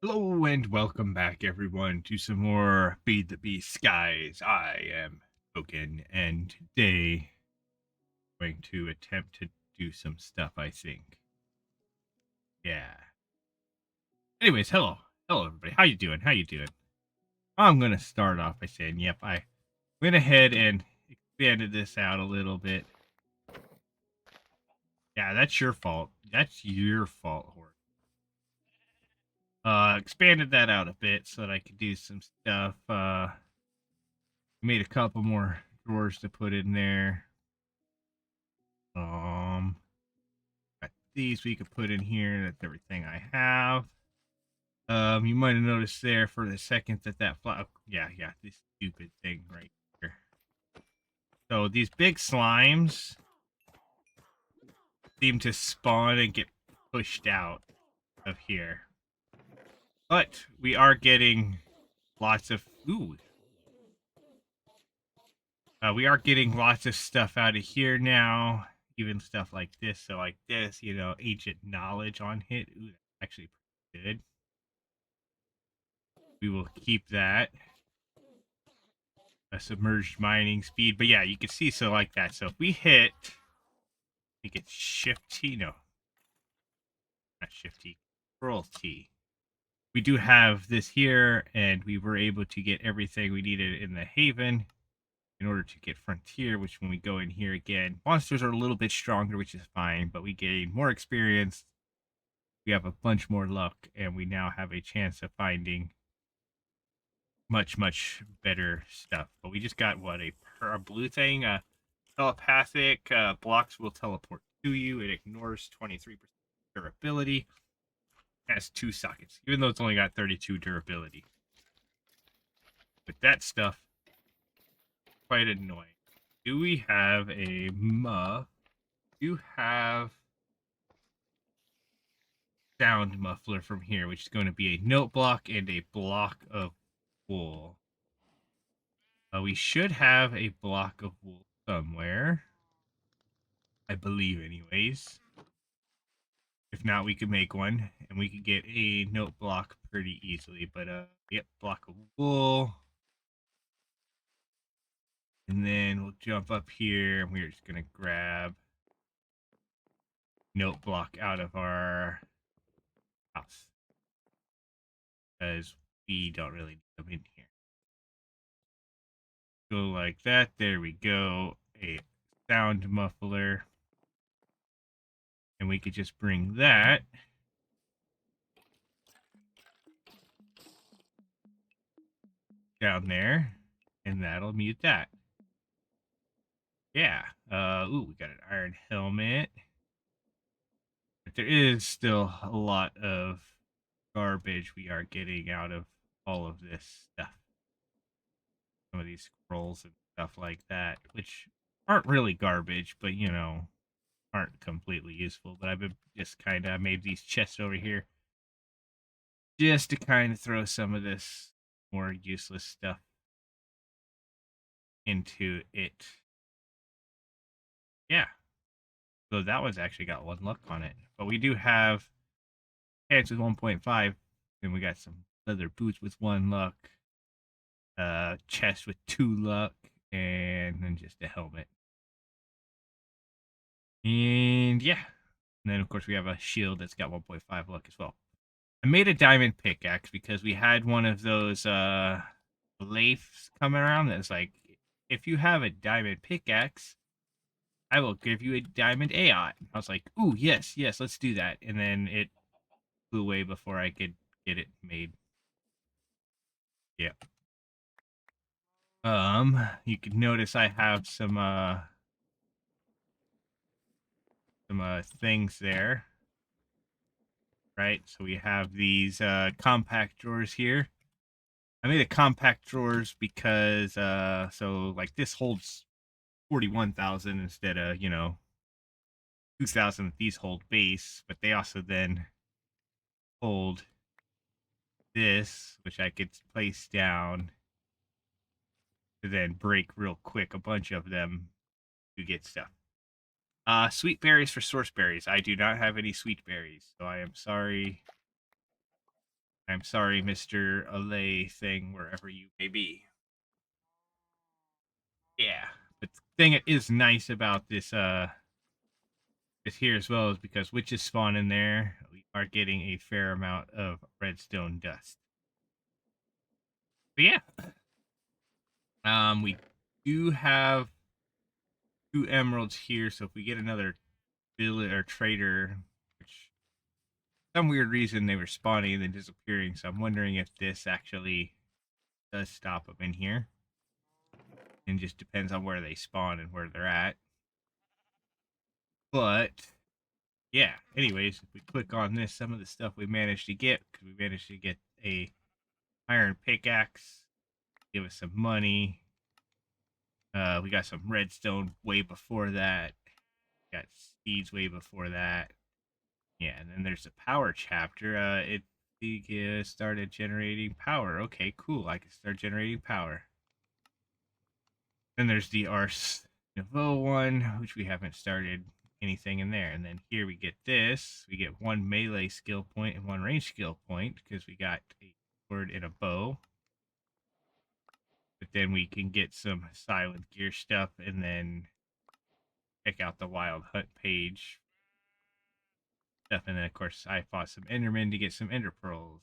Hello and welcome back, everyone, to some more Feed the Beast Skies. I am Towkn, and today I'm going to attempt to do some stuff, I think. Yeah. Anyways, hello, everybody. How you doing? How you doing? I'm gonna start off by saying, yep, I went ahead and expanded this out a little bit. Yeah, that's your fault. That's your fault, Horde. Expanded that out a bit so that I could do some stuff. Made a couple more drawers to put in there. Got these we could put in here. That's everything I have. You might have noticed there for a second that yeah, this stupid thing right here. So these big slimes seem to spawn and get pushed out of here. But we are getting lots of we are getting lots of stuff out of here now. Even stuff like this. So like this, ancient knowledge on hit. Ooh, that's actually pretty good. We will keep that. A submerged mining speed. But yeah, you can see so like that. So if we hit, I think it's Shift T. No, not Shift T. Control T. We do have this here, and we were able to get everything we needed in the Haven in order to get Frontier, which when we go in here again, monsters are a little bit stronger, which is fine, but we gain more experience. We have a bunch more luck, and we now have a chance of finding much better stuff. But we just got what a blue thing. Telepathic blocks will teleport to you. It ignores 23% durability. Has 2 sockets, even though it's only got 32 durability. But that stuff, quite annoying. Do we have a muff? Do have sound muffler from here, which is going to be a note block and a block of wool. We should have a block of wool somewhere. I believe, anyways. If not, we could make one, and we could get a note block pretty easily. But, yep, block of wool. And then we'll jump up here, and we're just going to grab note block out of our house. Because we don't really need them in here. Go like that. There we go. A sound muffler. And we could just bring that down there, and that'll mute that. Yeah. Ooh, we got an iron helmet. But there is still a lot of garbage we are getting out of all of this stuff. Some of these scrolls and stuff like that, which aren't really garbage, but aren't completely useful. But I've been just kind of made these chests over here just to kind of throw some of this more useless stuff into it. Yeah. So that one's actually got 1 luck on it. But we do have pants with 1.5, and we got some leather boots with 1 luck, chest with 2 luck, and then just a helmet. And yeah. And then of course we have a shield that's got 1.5 luck as well. I made a diamond pickaxe because we had one of those laths coming around that's like, if you have a diamond pickaxe, I will give you a diamond AI. I was like, ooh, yes, let's do that. And then it flew away before I could get it made. Yeah. You can notice I have some things there. Right? So we have these compact drawers here. I made a compact drawers because so like this holds 41,000 instead of, 2,000 that these hold base, but they also then hold this, which I could place down to then break real quick a bunch of them to get stuff. Sweet berries for source berries. I do not have any sweet berries, so I am sorry. I'm sorry, Mr. Alay thing, wherever you may be. Yeah. But the thing that is nice about this here as well is because witches spawn in there, we are getting a fair amount of redstone dust. But yeah. We do have 2 emeralds here, so if we get another villager or trader, which some weird reason they were spawning and then disappearing, so I'm wondering if this actually does stop them in here. And just depends on where they spawn and where they're at. But yeah, anyways, if we click on this, some of the stuff we managed to get, because we managed to get a iron pickaxe, give us some money. We got some redstone way before that. Got seeds way before that. Yeah, and then there's the power chapter. It started generating power. Okay, cool. I can start generating power. Then there's the Ars Nouveau one, which we haven't started anything in there. And then here we get this. We get 1 melee skill point and 1 range skill point because we got a sword and a bow. But then we can get some silent gear stuff and then check out the wild hunt page stuff. And then, of course, I fought some Endermen to get some Ender Pearls.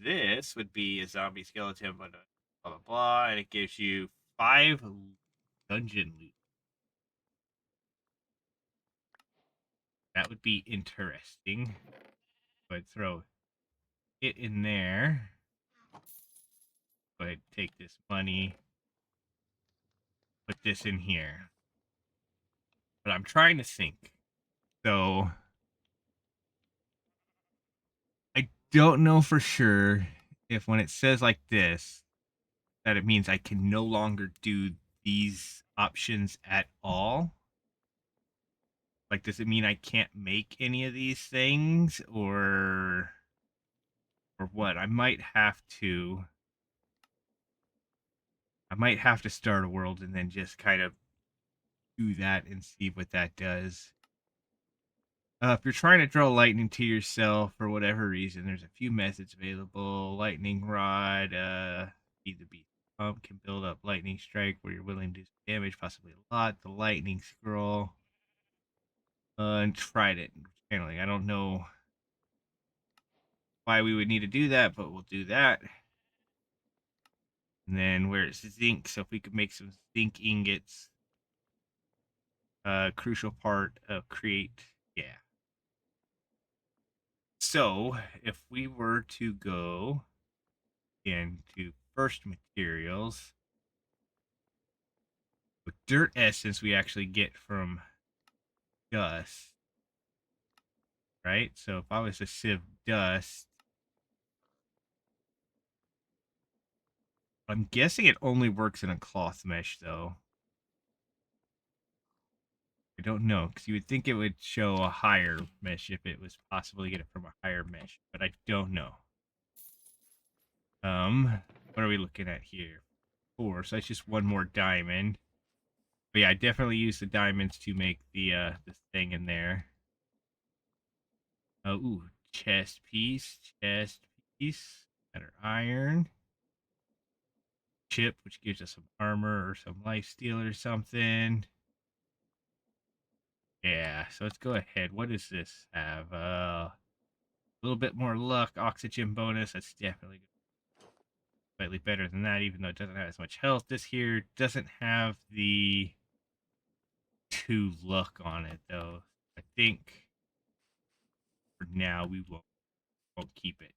This would be a zombie skeleton, but blah, blah, blah. And it gives you 5 dungeon loot. That would be interesting. Go ahead, throw it in there. Go ahead, take this money. Put this in here. But I'm trying to think. So I don't know for sure if when it says like this, that it means I can no longer do these options at all. Like, does it mean I can't make any of these things or what? I might have to start a world and then just kind of do that and see what that does. If you're trying to draw lightning to yourself for whatever reason, there's a few methods available. Lightning rod, feed the beast pump can build up lightning strike where you're willing to do some damage, possibly a lot. The lightning scroll, and trident channeling. I don't know why we would need to do that, but we'll do that. And then where's zinc? So if we could make some zinc ingots, crucial part of create. Yeah. So if we were to go into first materials, with dirt essence we actually get from dust, right? So if I was to sieve dust, I'm guessing it only works in a cloth mesh though. I don't know, because you would think it would show a higher mesh if it was possible to get it from a higher mesh, but I don't know. What are we looking at here? 4, so that's just 1 more diamond. But yeah, I definitely use the diamonds to make the thing in there. Oh, ooh, chest piece, better iron. Chip, which gives us some armor or some life steal or something. Yeah, so let's go ahead. What does this have? A little bit more luck, oxygen bonus. That's definitely slightly better than that, even though it doesn't have as much health. This here doesn't have the 2 luck on it, though. I think for now we won't keep it.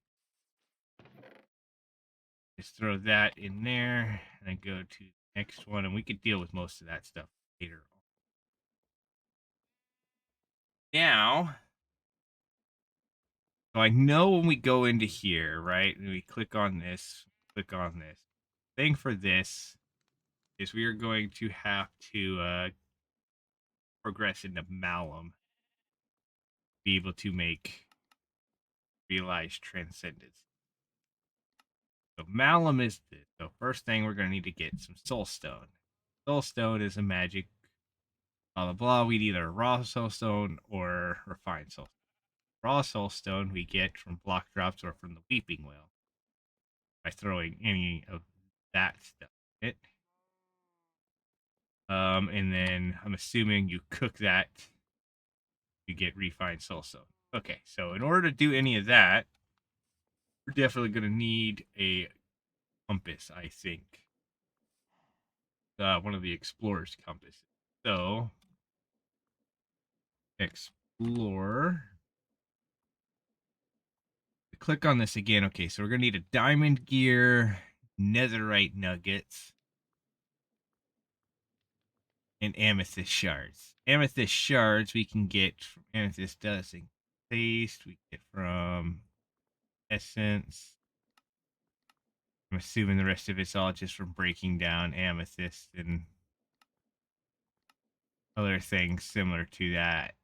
Just throw that in there and then go to the next one, and we could deal with most of that stuff later on. Now, so I know when we go into here, right, and we click on this, thing for this is we are going to have to progress into Malum, be able to make realized transcendence. So Malum is this. So first thing we're going to need to get some soulstone. Soulstone is a magic, blah blah blah. We need either raw soulstone or refined soulstone. raw soul stone we get from block drops or from the weeping whale by throwing any of that stuff in it. And then I'm assuming you cook that, you get refined soul stone. Okay, so in order to do any of that, we're definitely going to need a compass, I think. One of the explorer's compasses. So, explore. Click on this again. Okay, so we're going to need a diamond gear, netherite nuggets, and amethyst shards. Amethyst shards we can get from amethyst dust and paste. We get from essence. I'm assuming the rest of it's all just from breaking down amethyst and other things similar to that.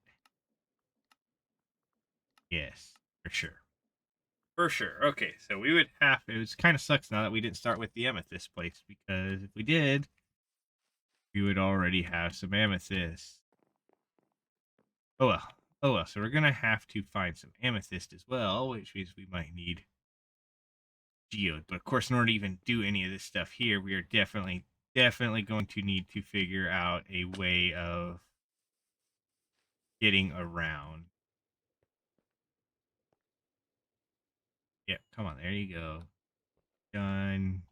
Yes, for sure. For sure. Okay, so we would have. It was kind of sucks now that we didn't start with the amethyst place, because if we did, we would already have some amethyst. Oh well. Oh well. So we're gonna have to find some amethyst as well, which means we might need geode. But of course, in order to even do any of this stuff here, we are definitely going to need to figure out a way of getting around. Yep. Come on. There you go. Done.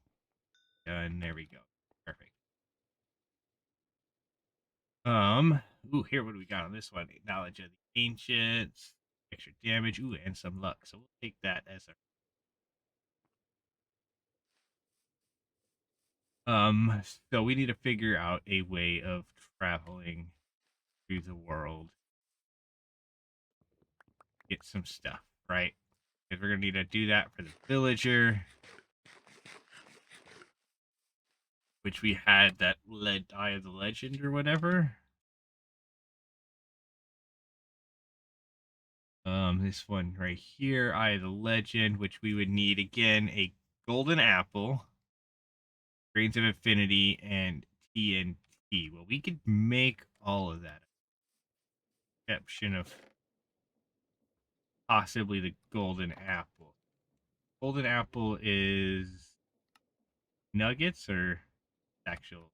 Done. There we go. Perfect. Ooh, here, what do we got on this one? Knowledge of the ancients, extra damage, ooh, and some luck. So we'll take that as so we need to figure out a way of traveling through the world, get some stuff, right? Because we're gonna need to do that for the villager, which we had that Eye of the Legend or whatever. This one right here, Eye of the Legend, which we would need again a golden apple, grains of infinity, and TNT. Well, we could make all of that, exception of possibly the golden apple. Golden apple is nuggets or actual.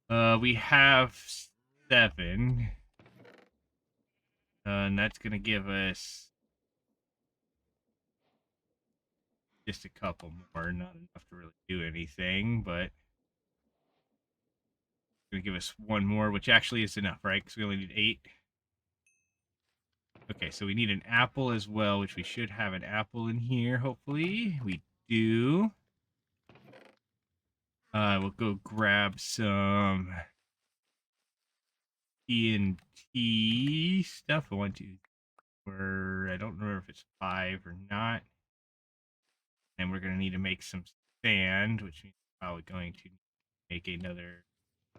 We have 7, and that's gonna give us just a couple more. Not enough to really do anything, but gonna give us one more, which actually is enough, right? Because we only need 8. Okay, so we need an apple as well, which we should have an apple in here, hopefully. We do. We'll go grab some TNT stuff. I want to, or I don't remember if it's 5 or not. And we're going to need to make some sand, which means we're probably going to make another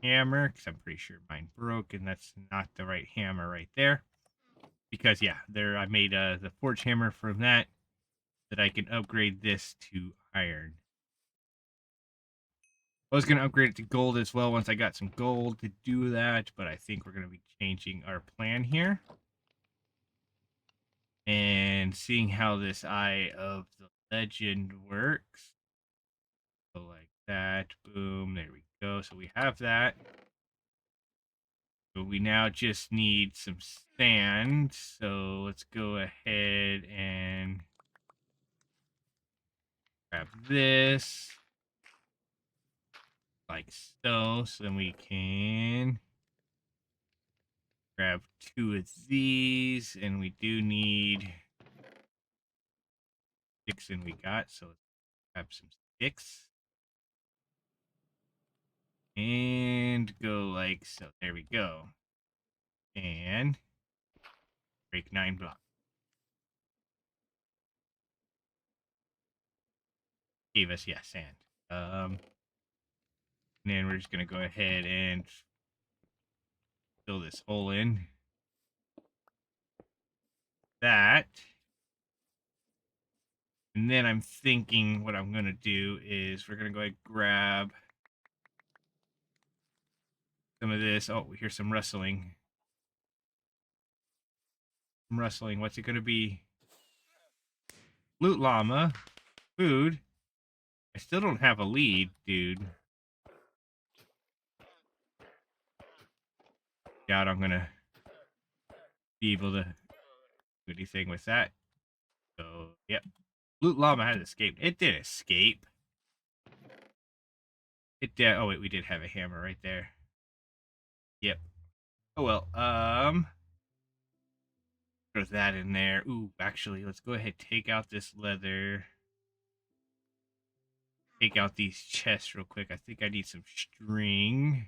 hammer, because I'm pretty sure mine broke, and that's not the right hammer right there. Because, yeah, there I made the forge hammer from that I can upgrade this to iron. I was going to upgrade it to gold as well once I got some gold to do that, but I think we're going to be changing our plan here. And seeing how this Eye of the Legend works. So like that, boom, there we go. So we have that. But we now just need some sand. So let's go ahead and grab this. Like so. So then we can grab 2 of these. And we do need 6, and we got. So let's grab some sticks. And go like so. There we go. And break 9 blocks. Gave us, yeah, sand. And then we're just gonna go ahead and fill this hole in. That. And then I'm thinking what I'm gonna do is we're gonna go ahead and grab some of this. Oh, we hear some rustling. I'm rustling. What's it going to be? Loot llama. Food. I still don't have a lead, dude. Doubt I'm going to be able to do anything with that. So, yep. Loot llama has escaped. It did escape. It did. Oh, wait. We did have a hammer right there. Yep. Oh, well. Throw that in there. Ooh, actually, let's go ahead and take out this leather. Take out these chests real quick. I think I need some string.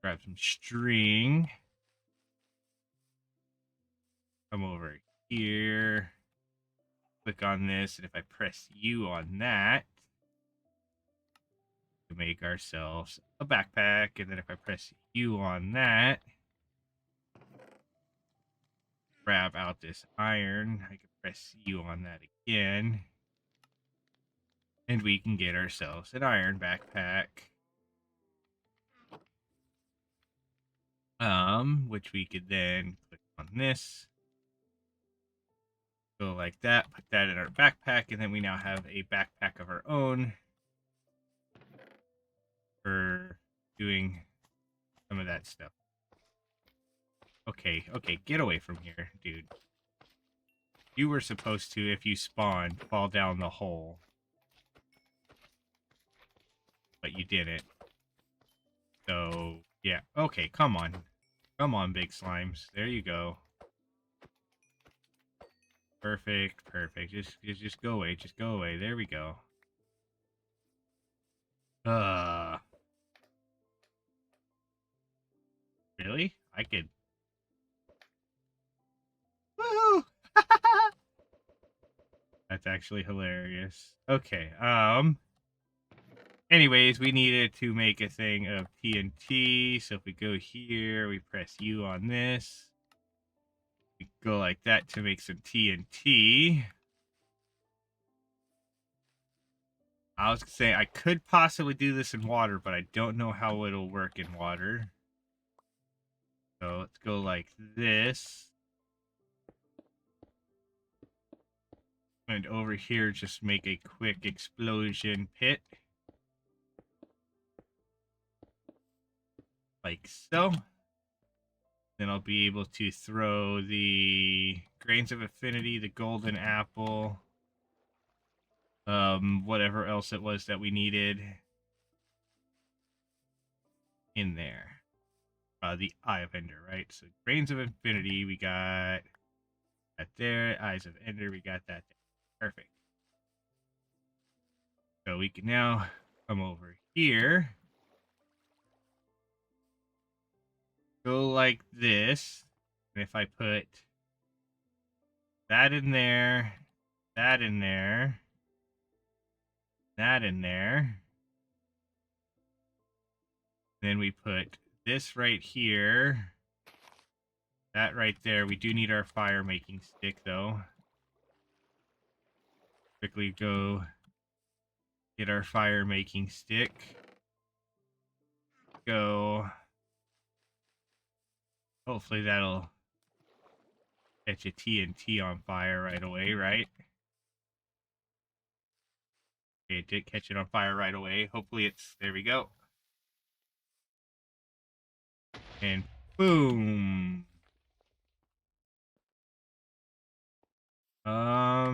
Grab some string. Come over here. Click on this, and if I press U on that, we make ourselves a backpack. And then if I press U on that, grab out this iron. I can press U on that again. And we can get ourselves an iron backpack. Which we could then click on this. Go like that, put that in our backpack, and then we now have a backpack of our own for doing some of that stuff. Okay, get away from here, dude. You were supposed to, if you spawned, fall down the hole. But you didn't. So, yeah. Okay, come on. Come on, big slimes. There you go. Perfect. Just go away. Just go away. There we go. Really? I could... Woohoo! That's actually hilarious. Okay, anyways, we needed to make a thing of TNT. So if we go here, we press U on this. We go like that to make some TNT. I was saying I could possibly do this in water, but I don't know how it'll work in water. So let's go like this. And over here, just make a quick explosion pit. Like so. Then I'll be able to throw the grains of affinity, the golden apple, whatever else it was that we needed in there. The Eye of Ender, right? So grains of infinity, we got that there. Eyes of Ender, we got that there. Perfect. So we can now come over here. Go like this. And if I put that in there, that in there, that in there, then we put this right here, that right there. We do need our fire making stick though. Quickly go get our fire making stick. Go. Hopefully that'll catch a TNT on fire right away, right? Okay, it did catch it on fire right away. Hopefully it's, there we go. And boom.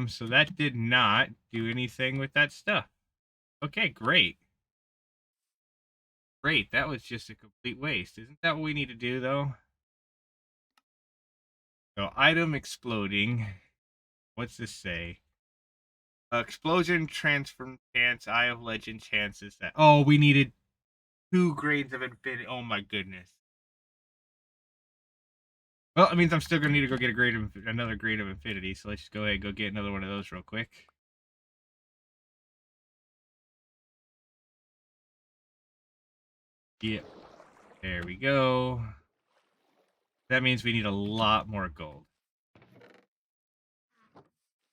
So that did not do anything with that stuff. Okay, great. Great, that was just a complete waste. Isn't that what we need to do, though? So, item exploding. What's this say? Explosion transform chance, Eye of Legend chances that... Oh, we needed 2 grains of infinity. Oh my goodness. Well, it means I'm still going to need to go get another grain of infinity, so let's just go ahead and go get another one of those real quick. Yep. There we go. That means we need a lot more gold.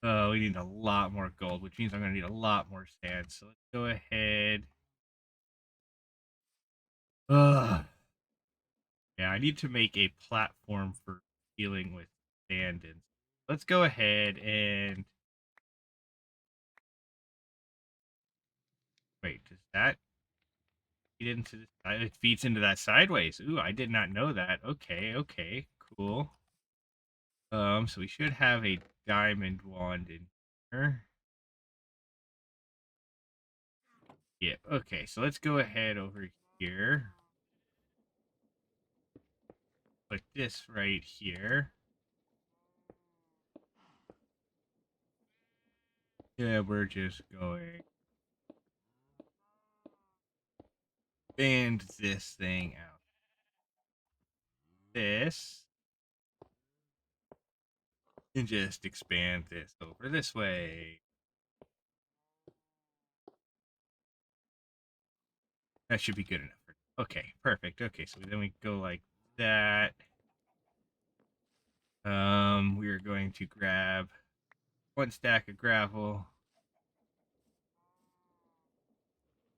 Oh, we need a lot more gold, which means I'm going to need a lot more sand. So let's go ahead. Yeah, I need to make a platform for dealing with stand-ins. Let's go ahead and wait. Does that feed into the side? It feeds into that sideways. Ooh, I did not know that. Okay, okay, cool. So we should have a diamond wand in here. Yeah. Okay, so let's go ahead over here. Put this right here. Yeah, we're just going bend this thing out. This. And just expand this over this way. That should be good enough. Okay, perfect. Okay, so then we go like that. We are going to grab one stack of gravel,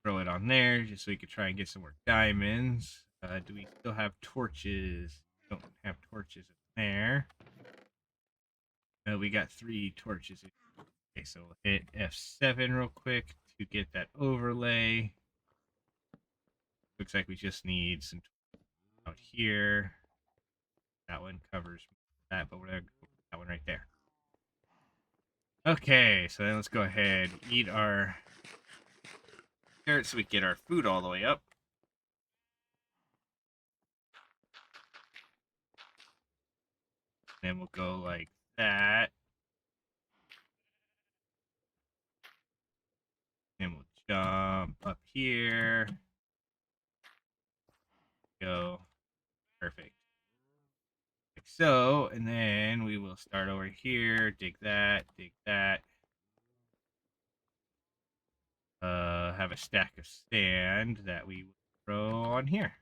throw it on there, just so we could try and get some more diamonds. Do we still have torches? Don't have torches in there. No, we got 3 torches. Okay, so we'll hit F7 real quick to get that overlay. Looks like we just need some out here. That one covers that, but we're going to go that one right there. Okay, so then let's go ahead and eat our carrots so we get our food all the way up. Then we'll go like that. Then we'll jump up here. Go. Perfect. Like so, and then we will start over here. Dig that, dig that. Have a stack of sand that we will throw on here.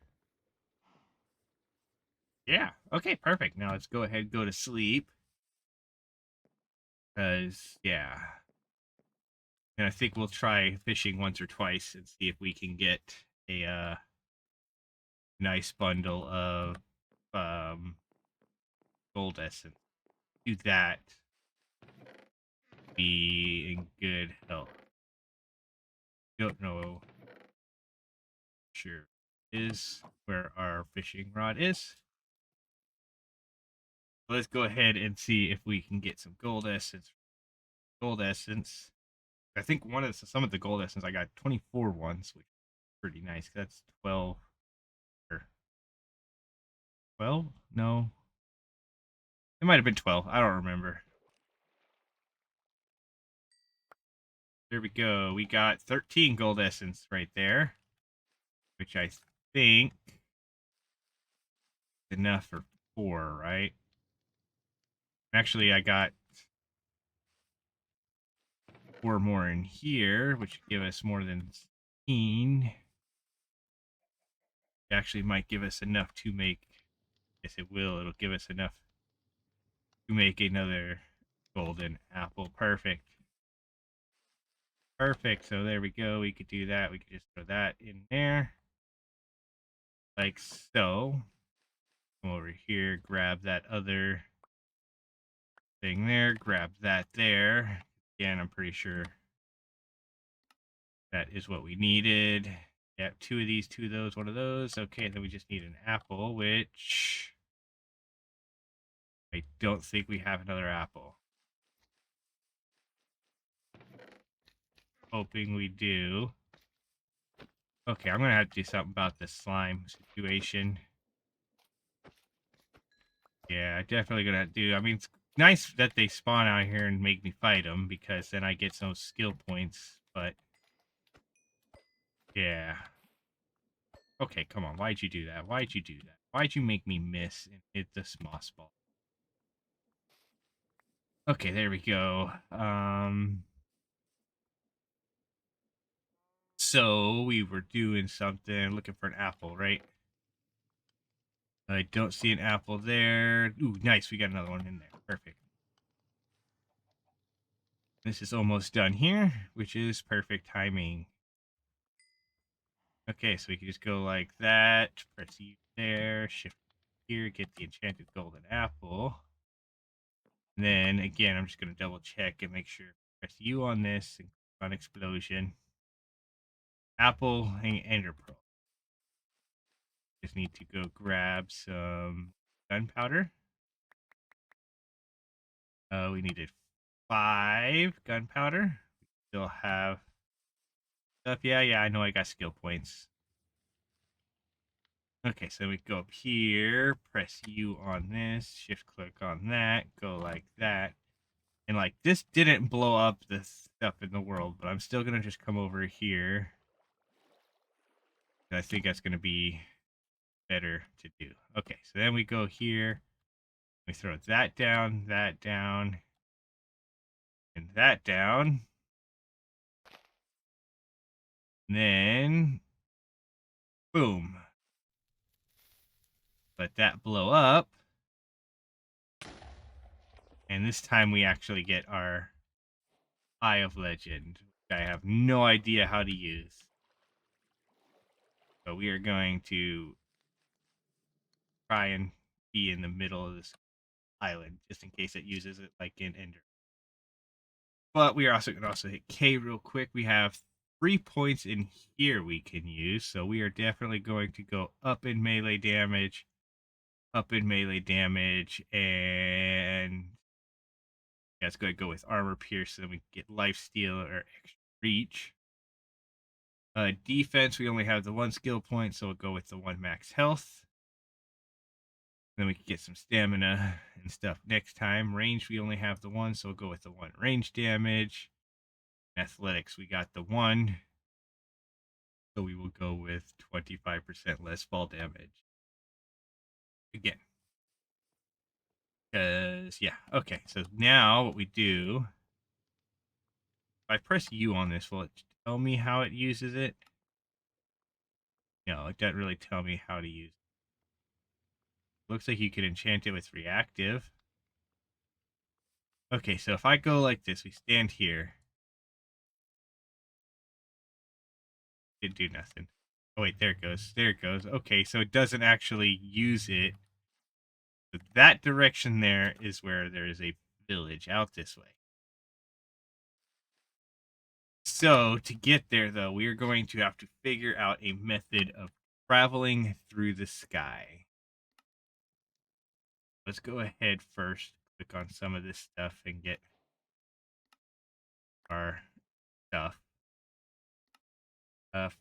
Yeah. Okay, perfect. Now let's go ahead and go to sleep. Because, yeah. And I think we'll try fishing once or twice and see if we can get a nice bundle of gold essence. Do that. Be in good health. Don't know. Sure is where our fishing rod is. Let's go ahead and see if we can get some gold essence. Gold essence. I think some of the gold essence I got 24 ones, which is pretty nice. That's 12 or 12? No. It might have been 12. I don't remember. There we go. We got 13 gold essence right there, which I think is enough for 4, right? Actually, I got 4 more in here, which give us more than 16. It actually might give us enough to make. Yes, it will. It'll give us enough to make another golden apple. Perfect. Perfect. So there we go. We could do that. We could just throw that in there. Like so. Come over here, grab that other thing there, grab that there. Again, I'm pretty sure that is what we needed. Yeah, 2 of these, 2 of those, 1 of those. Okay, then we just need an apple, which I don't think we have another apple. Hoping we do. Okay, I'm going to have to do something about this slime situation. Yeah, definitely going to do. I mean, it's nice that they spawn out here and make me fight them, because then I get some skill points, but yeah. Okay, come on. Why'd you do that? Why'd you do that? Why'd you make me miss and hit this moss ball? Okay, there we go. So we were doing something, looking for an apple, right? I don't see an apple there. Ooh, nice. We got another one in there. Perfect. This is almost done here, which is perfect timing. Okay, so we can just go like that. Press E there, shift here, get the enchanted golden apple. And then again, I'm just going to double check and make sure. Press U on this and click on explosion. Apple and ender pearl. Just need to go grab some gunpowder. We needed 5 gunpowder. We still have stuff. Yeah, I know I got skill points. Okay, so we go up here, press U on this, shift click on that, go like that. And like this didn't blow up the stuff in the world, but I'm still gonna just come over here. I think that's gonna be better to do. Okay, so then we go here, we throw that down, and that down. And then boom. Let that blow up. And this time we actually get our Eye of Legend, which I have no idea how to use. So we are going to try and be in the middle of this island, just in case it uses it like in Ender. But we are also going to hit K real quick. We have 3 points in here we can use. So we are definitely going to go up in melee damage, and yeah, it's going to go with armor pierce, so then we get life steal or extra reach. Defense, we only have the 1 skill point, so we'll go with the 1 max health. Then we can get some stamina and stuff next time. Range, we only have the 1, so we'll go with the 1 range damage. Athletics, we got the 1, so we will go with 25% less fall damage. Again. Because, yeah, okay, so now what we do, if I press U on this, will it tell me how it uses it? No, it doesn't really tell me how to use it. Looks like you could enchant it with reactive. Okay, so if I go like this, we stand here. Didn't do nothing. Oh, wait, there it goes. There it goes. Okay, so it doesn't actually use it. So that direction there is where there is a village out this way. So to get there, though, we are going to have to figure out a method of traveling through the sky. Let's go ahead first, click on some of this stuff and get our stuff.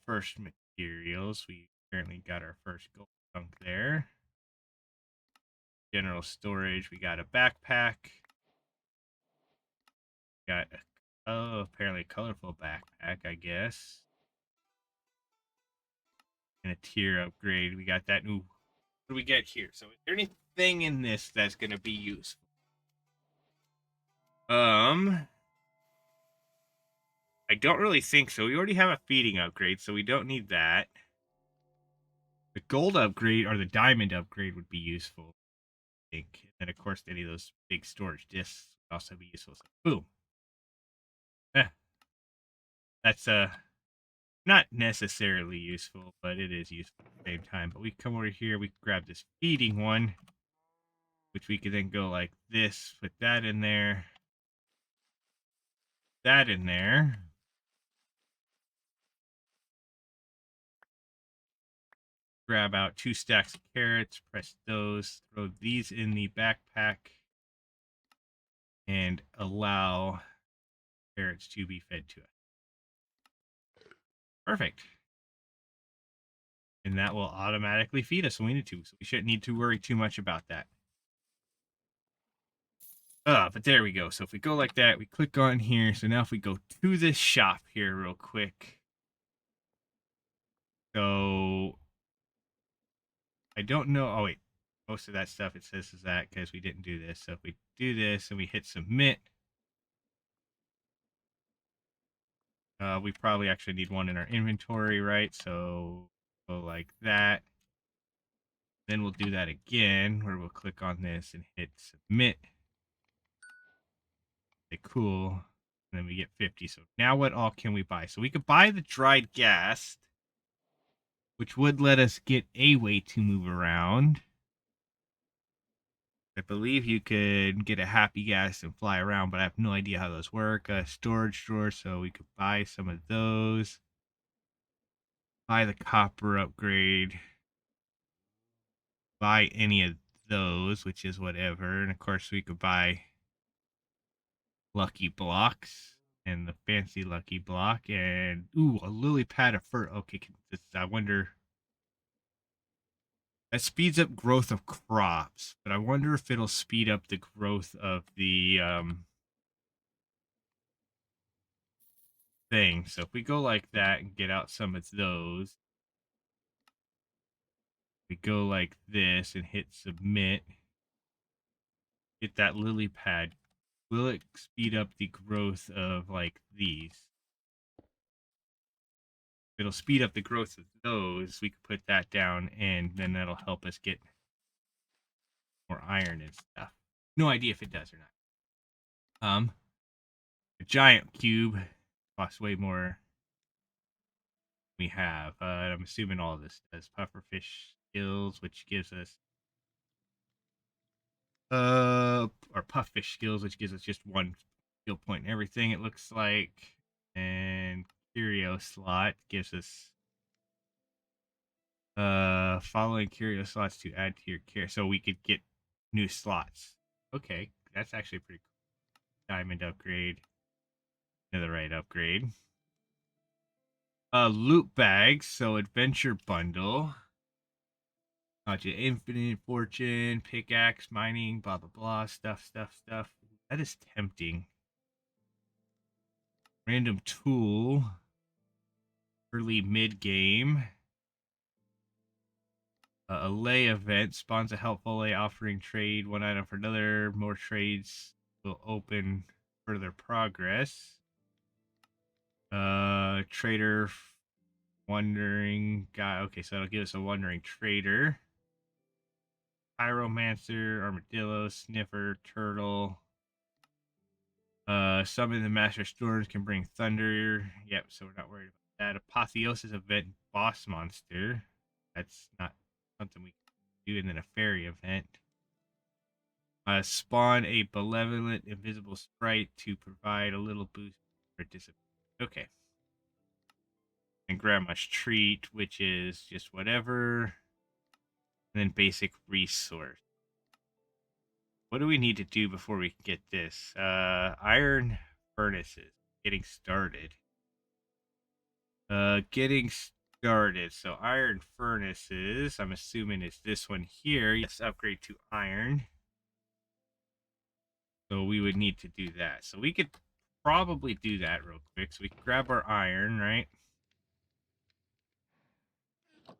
First materials, we currently got our first gold chunk there. General storage, we got a backpack. Got apparently a colorful backpack, I guess. And a tier upgrade. We got that. Ooh, what do we get here? So is there anything in this that's gonna be useful? I don't really think so. We already have a feeding upgrade, so we don't need that. The gold upgrade or the diamond upgrade would be useful, I think. And then of course any of those big storage discs would also be useful. So, boom. That's not necessarily useful, but it is useful at the same time. But we come over here, we grab this feeding one, which we could then go like this, put that in there, that in there. Grab out 2 stacks of carrots, press those, throw these in the backpack, and allow carrots to be fed to us. Perfect. And that will automatically feed us when we need to, so we shouldn't need to worry too much about that. But there we go. So if we go like that, we click on here. So now if we go to this shop here real quick. So I don't know. Oh, wait. Most of that stuff it says is that because we didn't do this. So if we do this and we hit submit, we probably actually need one in our inventory, right? So go like that. Then we'll do that again where we'll click on this and hit submit. Okay, cool. And then we get 50. So now what all can we buy? So we could buy the dried ghast, which would let us get a way to move around. I believe you could get a happy gas and fly around, but I have no idea how those work. Storage drawer, so we could buy some of those. Buy the copper upgrade. Buy any of those, which is whatever. And of course, we could buy lucky blocks and the fancy lucky block. And, ooh, a lily pad of fur. Okay, I wonder. That speeds up growth of crops, but I wonder if it'll speed up the growth of the thing. So if we go like that and get out some of those, we go like this and hit submit, get that lily pad. Will it speed up the growth of like these? It'll speed up the growth of those. We can put that down, and then that'll help us get more iron and stuff. No idea if it does or not. A giant cube costs way more. We have. I'm assuming all of this does pufferfish skills, which gives us or puffish skills, which gives us just one skill point and everything. It looks like, and curio slot gives us following curio slots to add to your care, so we could get new slots. Okay, that's actually pretty cool. Diamond upgrade, netherite upgrade. Loot bags, so adventure bundle. Gotcha. Infinite fortune, pickaxe, mining, blah blah blah, stuff. That is tempting. Random tool. Early mid game. A lay event spawns a helpful lay offering trade one item for another. More trades will open further progress. Trader wandering guy. Okay, so that'll give us a wandering trader. Pyromancer, armadillo, sniffer, turtle. Summon the master storms can bring thunder. Yep, so we're not worried about that. Apotheosis event, boss monster. That's not something we can do. And then a fairy event. Spawn a benevolent invisible sprite to provide a little boost for disappearance. Okay. And grandma's treat, which is just whatever. And then basic resource. What do we need to do before we can get this? Iron furnaces. Getting started. Getting started. So iron furnaces, I'm assuming it's this one here. Yes, upgrade to iron. So we would need to do that. So we could probably do that real quick. So we can grab our iron, right?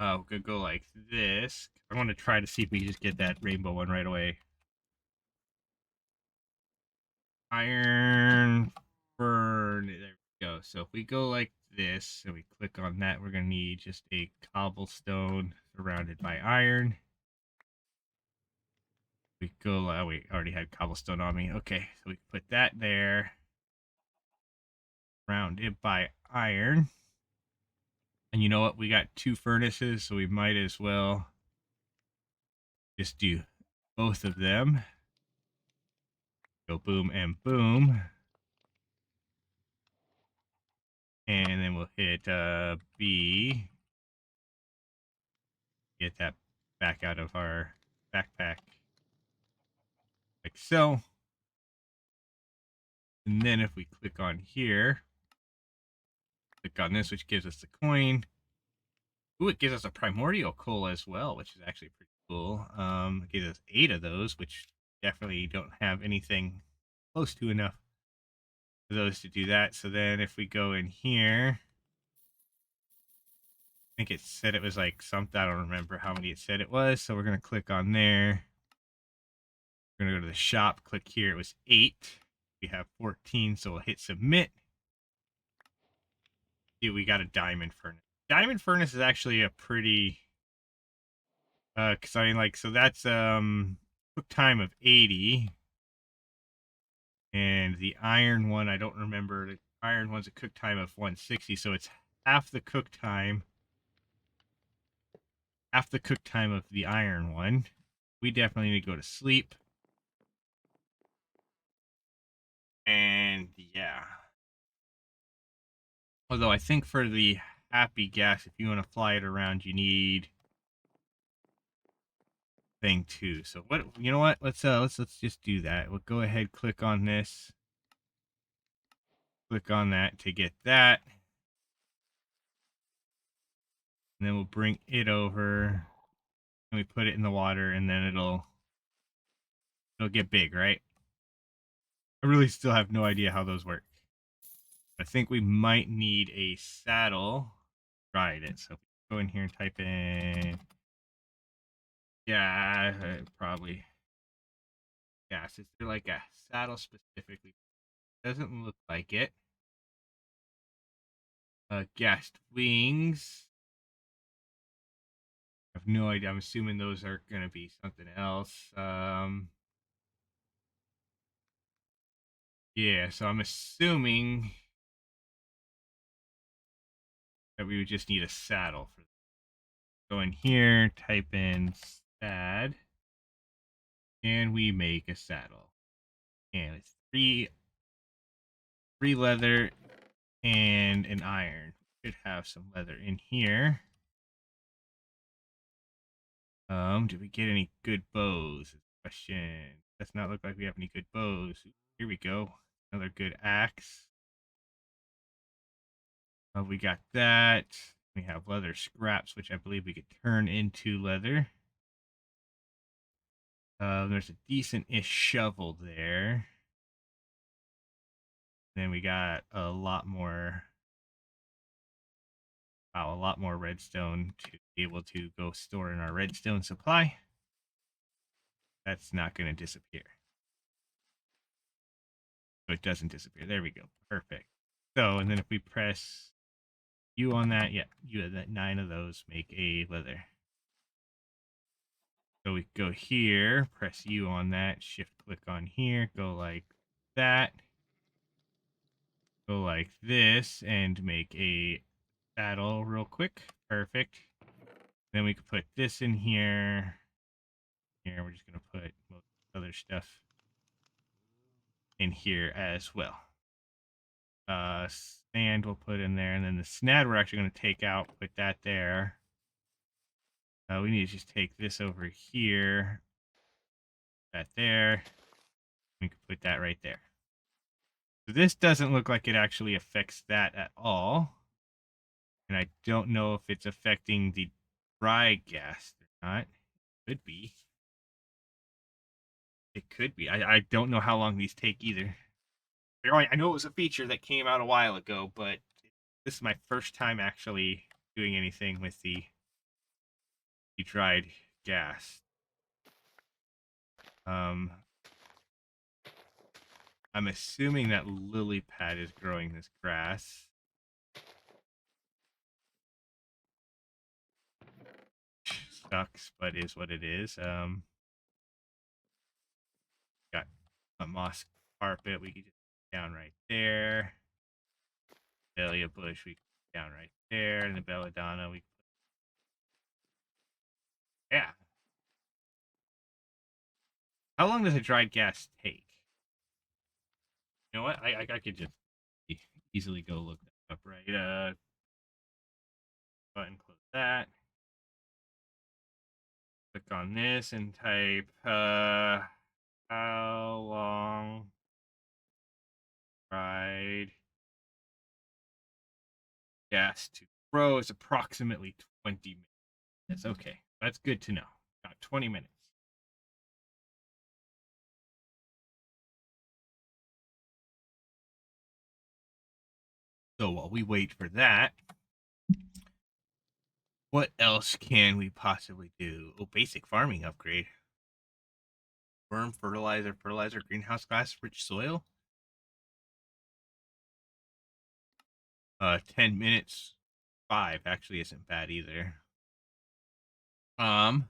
We could go like this. I want to try to see if we can just get that rainbow one right away. Iron burn. There we go. So if we go like this and we click on that, we're going to need just a cobblestone surrounded by iron. We go, we already had cobblestone on me. Okay, so we put that there. Surrounded by iron. And you know what? We got 2 furnaces, so we might as well just do both of them. Go boom and boom. And then we'll hit B. Get that back out of our backpack. Like so. And then if we click on here, click on this, which gives us the coin. Ooh, it gives us a primordial coal as well, which is actually pretty cool. It gives us 8 of those, which definitely don't have anything close to enough for those to do that. So then if we go in here, I think it said it was like something, I don't remember how many it said it was. So we're going to click on there. We're going to go to the shop, click here. It was 8. We have 14, so we'll hit submit. See, we got a diamond furnace. Diamond furnace is actually a pretty, because I mean, like, so that's cook time of 80. And the iron one, I don't remember. The iron one's a cook time of 160, so it's half the cook time. Half the cook time of the iron one. We definitely need to go to sleep. Although I think for the happy gas, if you want to fly it around, you need thing too. So what? You know what? Let's just do that. We'll go ahead, click on this, click on that to get that, and then we'll bring it over and we put it in the water, and then it'll get big, right? I really still have no idea how those work. I think we might need a saddle. Ride it. So go in here and type in. Yeah, probably. Yes, is there like a saddle specifically? Doesn't look like it. Ghast wings. I have no idea. I'm assuming those are gonna be something else. Yeah, so I'm assuming that we would just need a saddle for this. Go in here, type in sad, and we make a saddle. And it's three leather and an iron. Should have some leather in here. Do we get any good bows? Question. Does not look like we have any good bows. Here we go. Another good axe. We got that. We have leather scraps, which I believe we could turn into leather. There's a decent-ish shovel there. Then we got a lot more. Wow, a lot more redstone to be able to go store in our redstone supply. That's not going to disappear. So it doesn't disappear. There we go. Perfect. So, and then if we press U on that, yeah, you have that 9 of those make a leather. So we go here, press U on that, shift click on here, go like that, go like this, and make a saddle real quick. Perfect. Then we can put this in here. Here, we're just going to put most other stuff in here as well. Sand we'll put in there, and then the snad we're actually going to take out, put that there. We need to just take this over here, that there. We can put that right there. So this doesn't look like it actually affects that at all. And I don't know if it's affecting the dry gas or not. Could be. It could be. I don't know how long these take either. I know it was a feature that came out a while ago, but this is my first time actually doing anything with the dried gas. I'm assuming that lily pad is growing this grass. Sucks, but is what it is. Got a moss carpet we could just put down right there. Dahlia bush we could put down right there, and the belladonna we. Yeah. How long does a dried gas take? You know what? I could just easily go look that up, right? Go ahead and close that. Click on this and type how long dried gas to grow is approximately 20 minutes. Okay, that's good to know. Got 20 minutes. So while we wait for that, what else can we possibly do? Oh, basic farming upgrade. Worm, fertilizer, greenhouse glass, rich soil. 10 minutes. 5 actually isn't bad either. But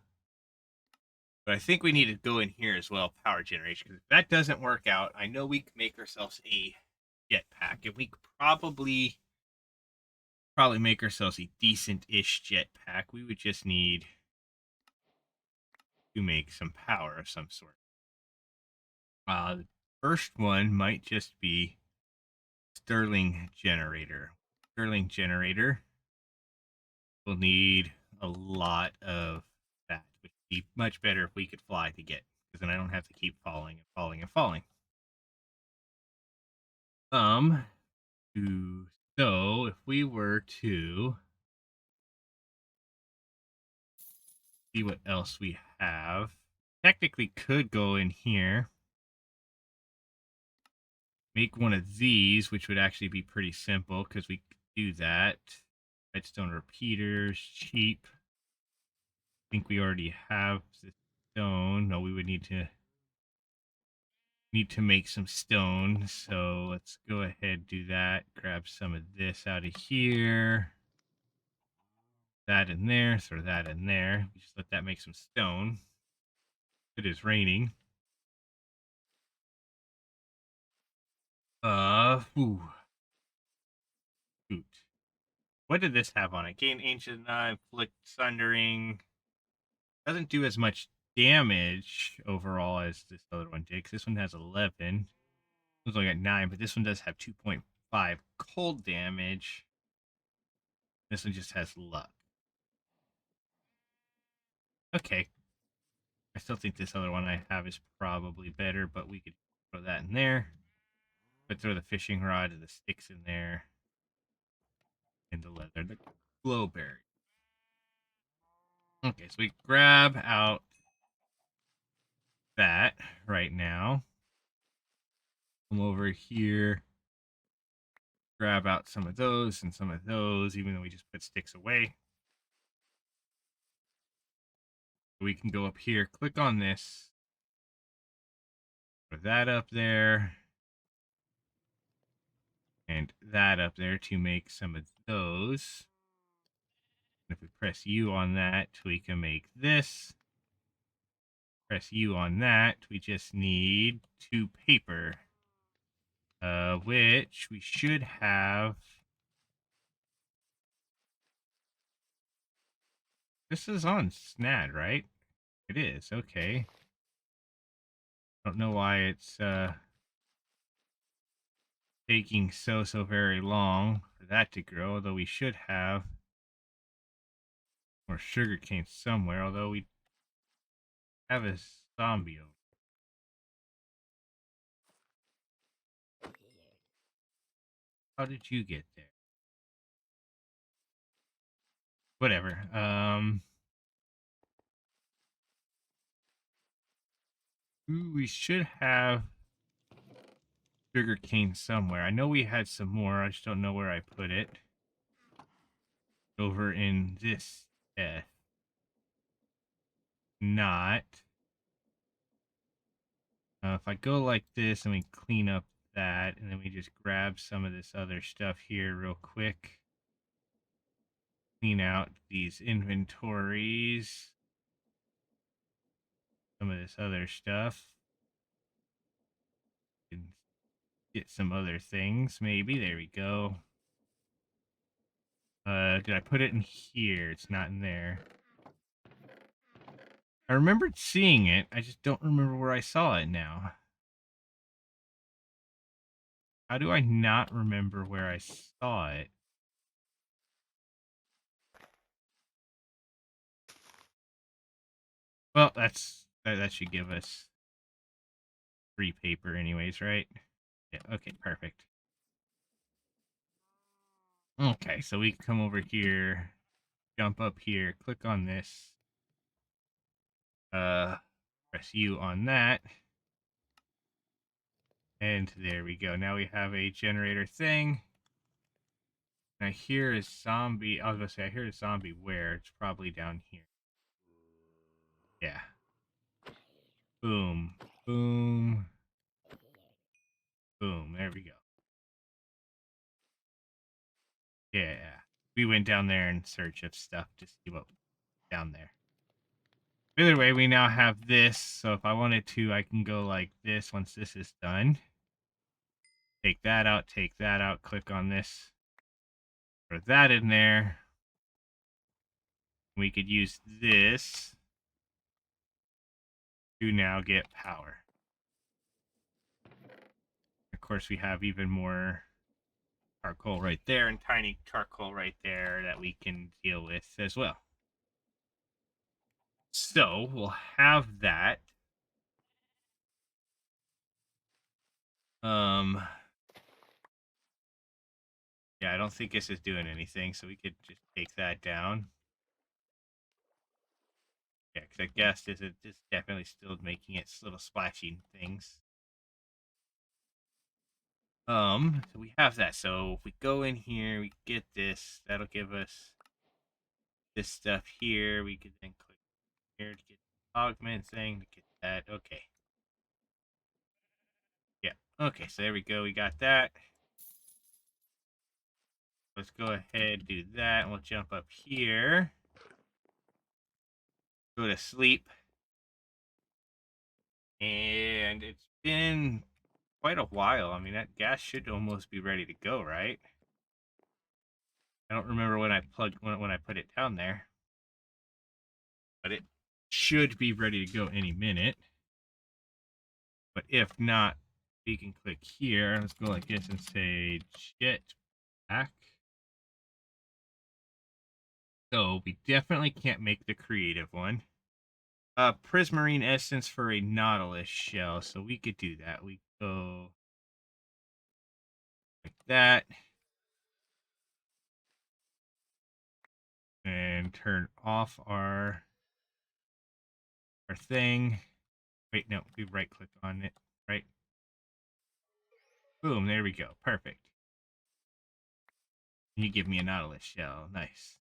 I think we need to go in here as well, power generation, because if that doesn't work out, I know we can make ourselves a jetpack, and we could probably make ourselves a decent-ish jetpack. We would just need to make some power of some sort. The first one might just be Stirling generator. Stirling generator. We'll need a lot of that, which would be much better if we could fly to get, because then I don't have to keep falling and falling and falling. So if we were to see what else we have, technically could go in here, make one of these, which would actually be pretty simple because we could do that. Redstone repeaters, cheap. I think we already have the stone. No, we would need to make some stone. So let's go ahead, do that. Grab some of this out of here. That in there, throw that in there. We just let that make some stone. It is raining. Ooh. Shoot. What did this have on it? Gain ancient inflict sundering. Doesn't do as much damage overall as this other one did. 'Cause this one has 11. This one's only got 9, but this one does have 2.5 cold damage. This one just has luck. Okay. I still think this other one I have is probably better, but we could throw that in there. But throw the fishing rod and the sticks in there. And the leather, the glowberry. Okay, so we grab out that right now. Come over here. Grab out some of those and some of those, even though we just put sticks away. We can go up here, click on this. Put that up there. And that up there to make some of those. And if we press U on that, we can make this. Press U on that. We just need 2 paper. Which we should have. This is on SNAD, right? It is, okay. Don't know why it's taking so very long for that to grow, although we should have more sugarcane somewhere, although we have a zombie over. How did you get there? Whatever. Ooh, we should have sugarcane somewhere. I know we had some more. I just don't know where I put it. Over in this. Not. If I go like this and we clean up that, and then we just grab some of this other stuff here real quick. Clean out these inventories. Some of this other stuff. And get some other things, maybe. There we go. Did I put it in here? It's not in there. I remembered seeing it. I just don't remember where I saw it now. How do I not remember where I saw it? Well, that should give us 3 paper anyways, right? Yeah, okay, perfect. Okay, so we come over here, jump up here, click on this. Press U on that. And there we go. Now we have a generator thing. Now here is zombie. I was going to say, I hear a zombie where? It's probably down here. Yeah. Boom. Boom. Boom. There we go. Yeah. We went down there in search of stuff to see what was down there. Either way, we now have this. So if I wanted to, I can go like this once this is done. Take that out, click on this. Put that in there. We could use this to now get power. Of course, we have even more charcoal right there and tiny charcoal right there that we can deal with as well. So we'll have that. Yeah, I don't think this is doing anything, so we could just take that down. Yeah, because I guess it's definitely still making its little splashing things. So we have that. So if we go in here, we get this. That'll give us this stuff here. We could then click here to get the augment thing to get that. Okay. Yeah. Okay, so there we go. We got that. Let's go ahead and do that. And we'll jump up here. Go to sleep. And it's been quite a while. I mean, that gas should almost be ready to go, right? I don't remember when I plugged when I put it down there, but it should be ready to go any minute. But if not, we can click here. Let's go like this and say jet back. So we definitely can't make the creative one. Prismarine essence for a Nautilus shell. So we could do that. We go like that. And turn off our thing. Wait, no, we right click on it, right? Boom, there we go. Perfect. You give me a Nautilus shell. Nice.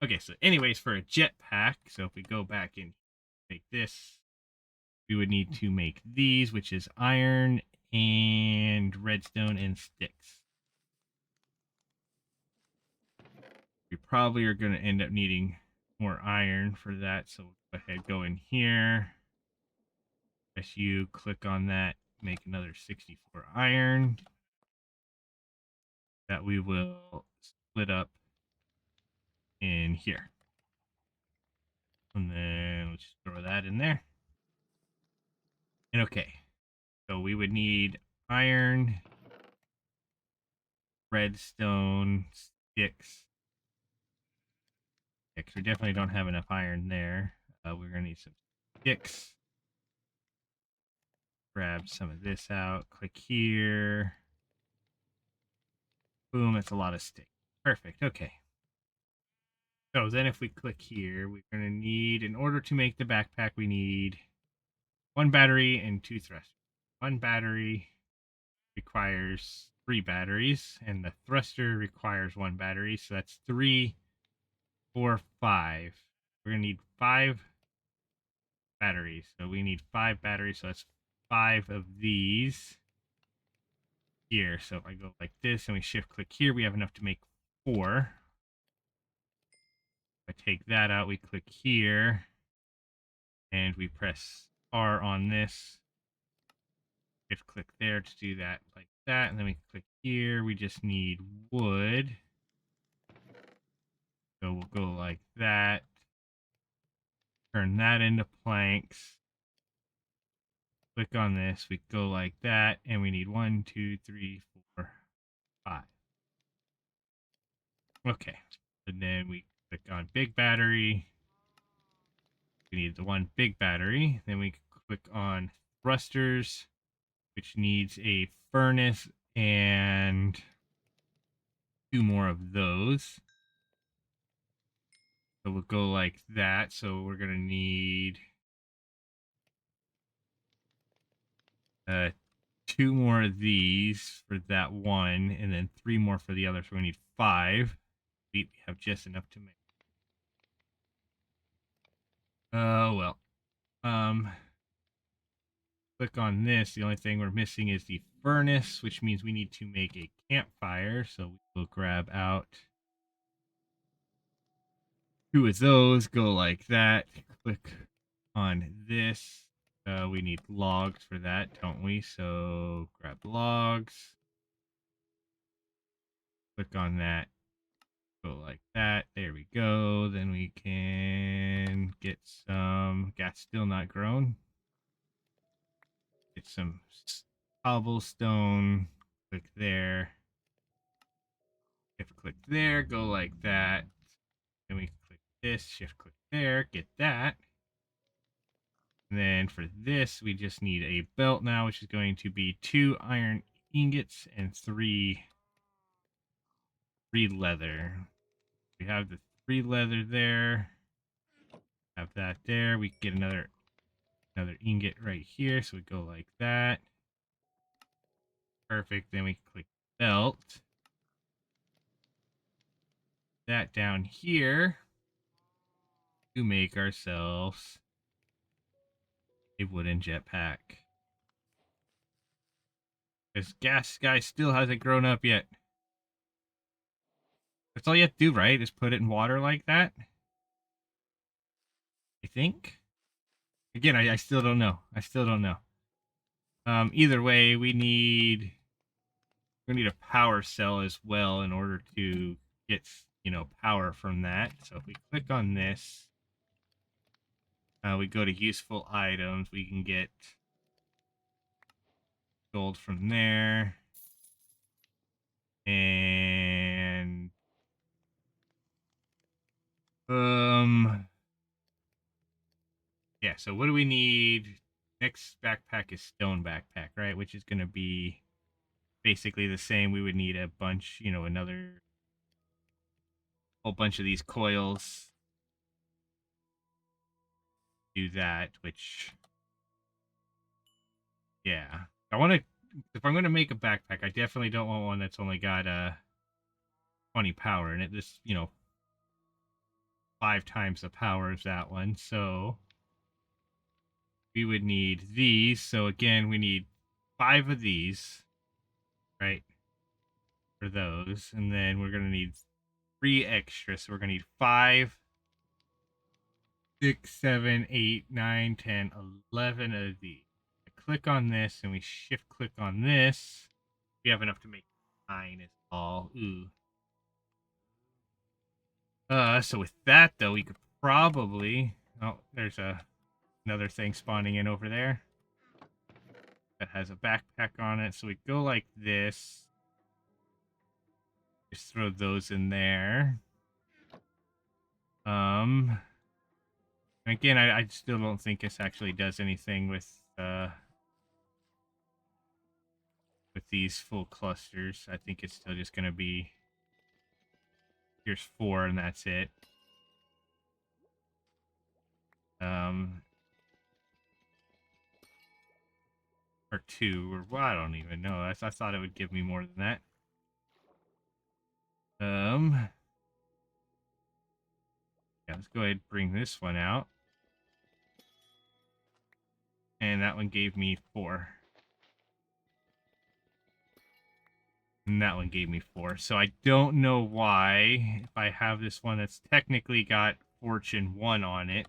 Okay, so anyways, for a jetpack, so if we go back and make this, we would need to make these, which is iron and redstone and sticks. We probably are going to end up needing more iron for that, so we'll go ahead, go in here. As you click on that, make another 64 iron that we will split up in here. And then let's just throw that in there. And okay, so we would need iron, redstone, sticks. We definitely don't have enough iron there. We're going to need some sticks. Grab some of this out. Click here. Boom, that's a lot of sticks. Perfect, okay. So then if we click here, we're going to need, in order to make the backpack, we need 1 battery and 2 thrusters. 1 battery requires 3 batteries, and the thruster requires 1 battery. So that's 3, 4, 5. We're going to need 5 batteries. So we need 5 batteries. So that's 5 of these here. So if I go like this and we shift click here, we have enough to make 4. If I take that out, we click here and we press R on this. Shift click there to do that like that. And then we click here. We just need wood. So we'll go like that. Turn that into planks. Click on this. We go like that. And we need 1, 2, 3, 4, 5. Okay. And then we click on big battery. We need the 1 big battery. Then we click on thrusters, which needs a furnace and 2 more of those. So we'll go like that. So we're going to need 2 more of these for that one, and then 3 more for the other. So we need 5. We have just enough to make. Oh, well. Click on this. The only thing we're missing is the furnace, which means we need to make a campfire. So we'll grab out 2 of those, go like that. Click on this. We need logs for that, don't we? So grab logs. Click on that. Go like that. There we go. Then we can get some. Gas still not grown. Get some cobblestone. click there. Shift click there, go like that. Then we click this, shift click there, get that. And then for this, we just need a belt now, which is going to be 2 iron ingots and 3 leather. We have the 3 leather there. Have that there. We get another ingot right here. So we go like that. Perfect. Then we click belt. That down here to make ourselves a wooden jetpack. This gas guy still hasn't grown up yet. That's all you have to do, right? Is put it in water like that. I think. Again, I still don't know. I still don't know. Either way, we need a power cell as well in order to get power from that. So if we click on this, we go to useful items. We can get gold from there, and yeah. So what do we need? Next backpack is stone backpack, right? Which is going to be basically the same. We would need a bunch, another whole bunch of these coils. Do that, which, yeah. I want to, if I'm going to make a backpack, I definitely don't want one that's only got 20 power in it. This, 5 times the power of that one. So we would need these. So again, we need 5 of these, right? For those. And then we're going to need 3 extra. So we're going to need 5, 6, 7, 8, 9, 10, 11 of these. I click on this and we shift click on this. We have enough to make 9 is all. Ooh. So with that though, we could probably, oh, there's another thing spawning in over there that has a backpack on it. So we go like this. Just throw those in there. Again, I still don't think this actually does anything with these full clusters. I think it's still just gonna be, here's 4 and that's it. Or 2, or well, I don't even know. I thought it would give me more than that. Yeah, let's go ahead and bring this one out. And that one gave me 4. And that one gave me 4. So I don't know why, if I have this one that's technically got Fortune 1 on it,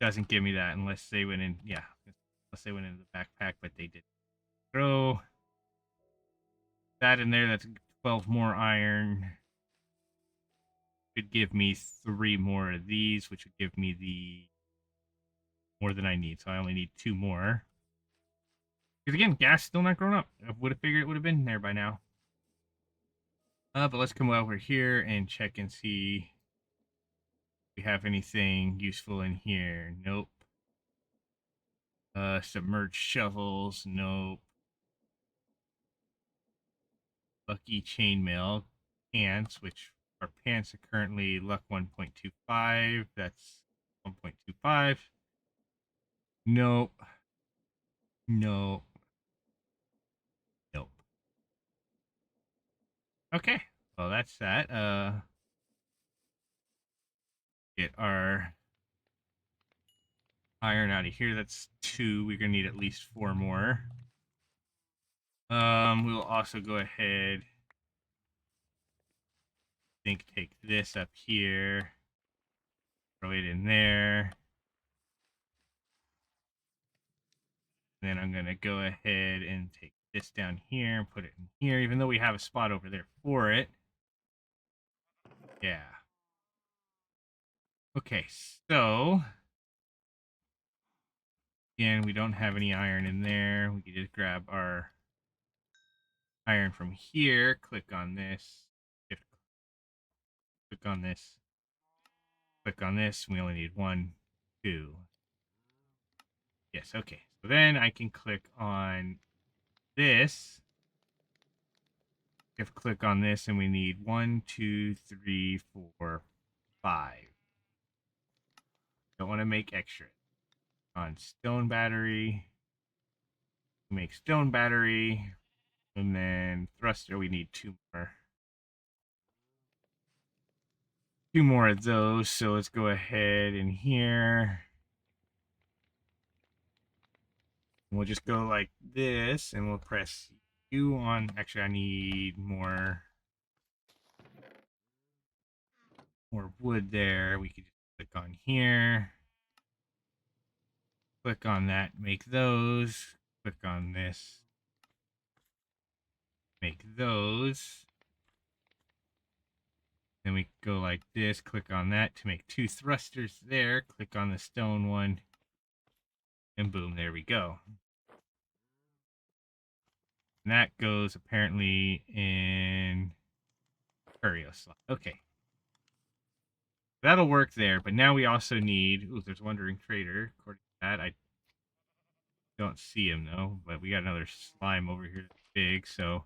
doesn't give me that unless they went in, yeah, unless they went into the backpack, but they didn't. Throw that in there, that's 12 more iron. Could give me 3 more of these, which would give me the more than I need. So I only need 2 more. Because again, gas still not grown up. I would have figured it would have been there by now. But let's come over here and check and see if we have anything useful in here. Nope. Submerged shovels. Nope. Lucky chainmail. Pants, which our pants are currently luck 1.25. That's 1.25. Nope. Nope. Nope. Okay. Well, that's that. Get our iron out of here. That's 2. We're gonna need at least 4 more. We'll also go ahead. Take this up here. Throw it in there. Then I'm gonna go ahead and take this down here and put it in here, even though we have a spot over there for it. Yeah. Okay, so again, we don't have any iron in there. We can just grab our iron from here. Click on this. Click on this. Click on this. We only need 1, 2. Yes, okay. So then I can click on this. If click on this, and we need 1, 2, 3, 4, 5. Don't want to make extra. On stone battery. Make stone battery. And then thruster, we need 2 more. 2 more of those. So let's go ahead in here. We'll just go like this, and we'll press U on. Actually, I need more wood there. We could just click on here. Click on that, make those. Click on this, make those. Then we go like this, click on that to make 2 thrusters there. Click on the stone one, and boom, there we go. And that goes apparently in Curio slot. Okay. That'll work there, but now we also need... Ooh, there's Wandering Trader. According to that, I don't see him, though. But we got another slime over here that's big, so...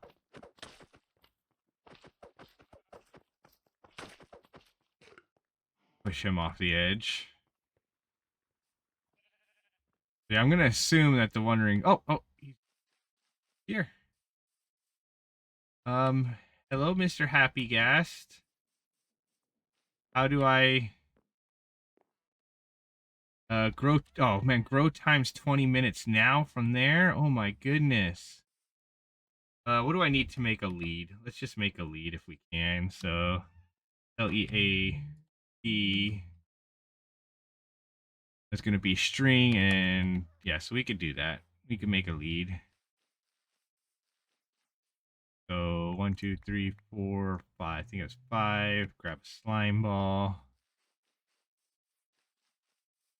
Push him off the edge. Yeah, I'm going to assume that the Wandering... Oh, he's here. Hello, Mr. Happy Ghast. How do I... grow... Oh, man, grow times 20 minutes now from there? Oh, my goodness. What do I need to make a lead? Let's just make a lead if we can. So, LEAD. That's going to be string, and yeah, so we could do that. We could make a lead. So 1, 2, 3, 4, 5. I think it was 5. Grab a slime ball.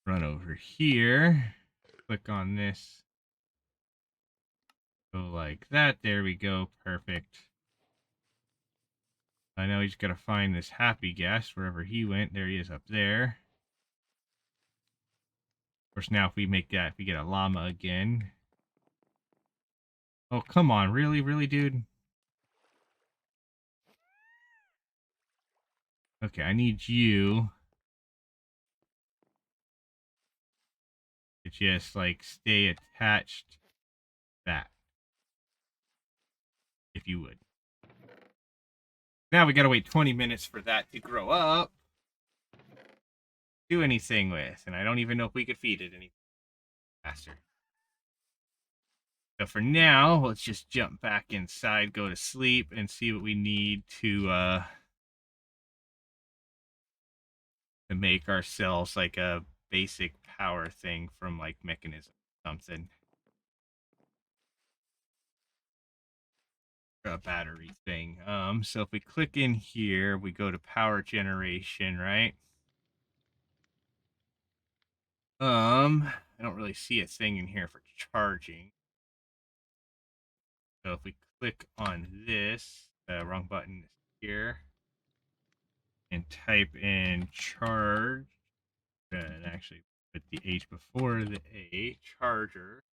Run over here. Click on this. Go like that. There we go. Perfect. I know he's got to find this happy Ghast wherever he went. There he is up there. Of course, now if we make that, if we get a llama again. Oh, come on. Really? Really, dude? Okay, I need you to just, like, stay attached to that. If you would. Now we gotta wait 20 minutes for that to grow up. Do anything with. And I don't even know if we could feed it any faster. So for now, let's just jump back inside, go to sleep, and see what we need to make ourselves like a basic power thing from like mechanism or something. A battery thing. So if we click in here, we go to power generation, right? I don't really see a thing in here for charging. So if we click on this, wrong button here, and type in charge, and actually put the H before the A, charger.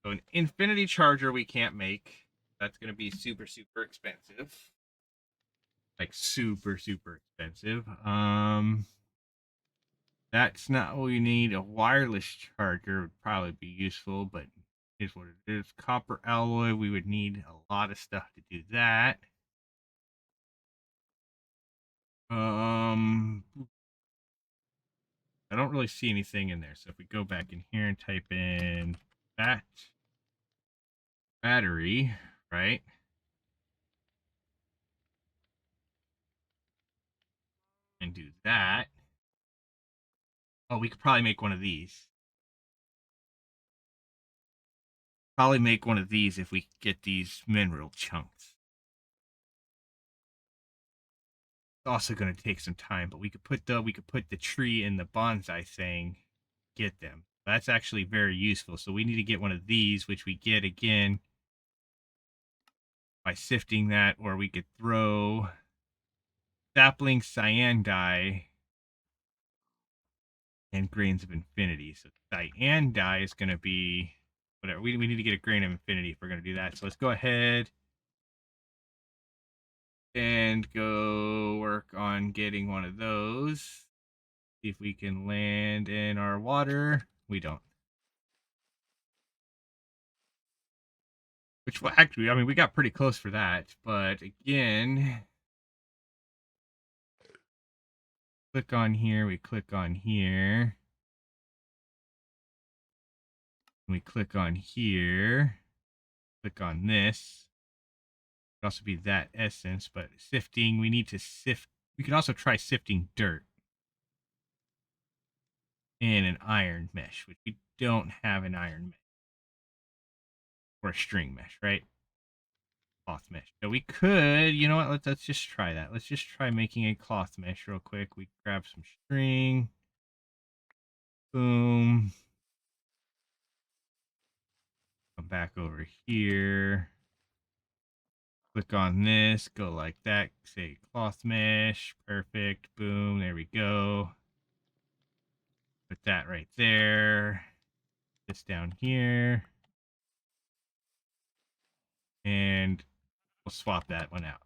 So an infinity charger we can't make. That's going to be super, super expensive. Like super, super expensive. That's not what we need. A wireless charger would probably be useful, but is what it is. Copper alloy, we would need a lot of stuff to do that. I don't really see anything in there. So if we go back in here and type in battery, right? And do that. Oh, we could probably make one of these. Probably make one of these if we get these mineral chunks. It's also going to take some time, but we could put the tree in the bonsai thing, get them. That's actually very useful. So we need to get one of these, which we get again by sifting that, or we could throw sapling cyan dye and grains of infinity. So cyan dye is going to be whatever. We need to get a grain of infinity if we're going to do that. So let's go ahead and go work on getting one of those. See if we can land in our water. We don't. Which, well, actually, I mean, we got pretty close for that. But again, click on here. We click on here. We click on here. Click on this. It could also be that essence, but sifting, we need to sift. We could also try sifting dirt in an iron mesh, which we don't have an iron mesh. Or a string mesh, right? Cloth mesh. So we could, you know what? Let's just try that. Let's just try making a cloth mesh real quick. We grab some string. Boom. Come back over here. Click on this. Go like that. Say cloth mesh. Perfect. Boom. There we go. Put that right there. This down here. And we'll swap that one out.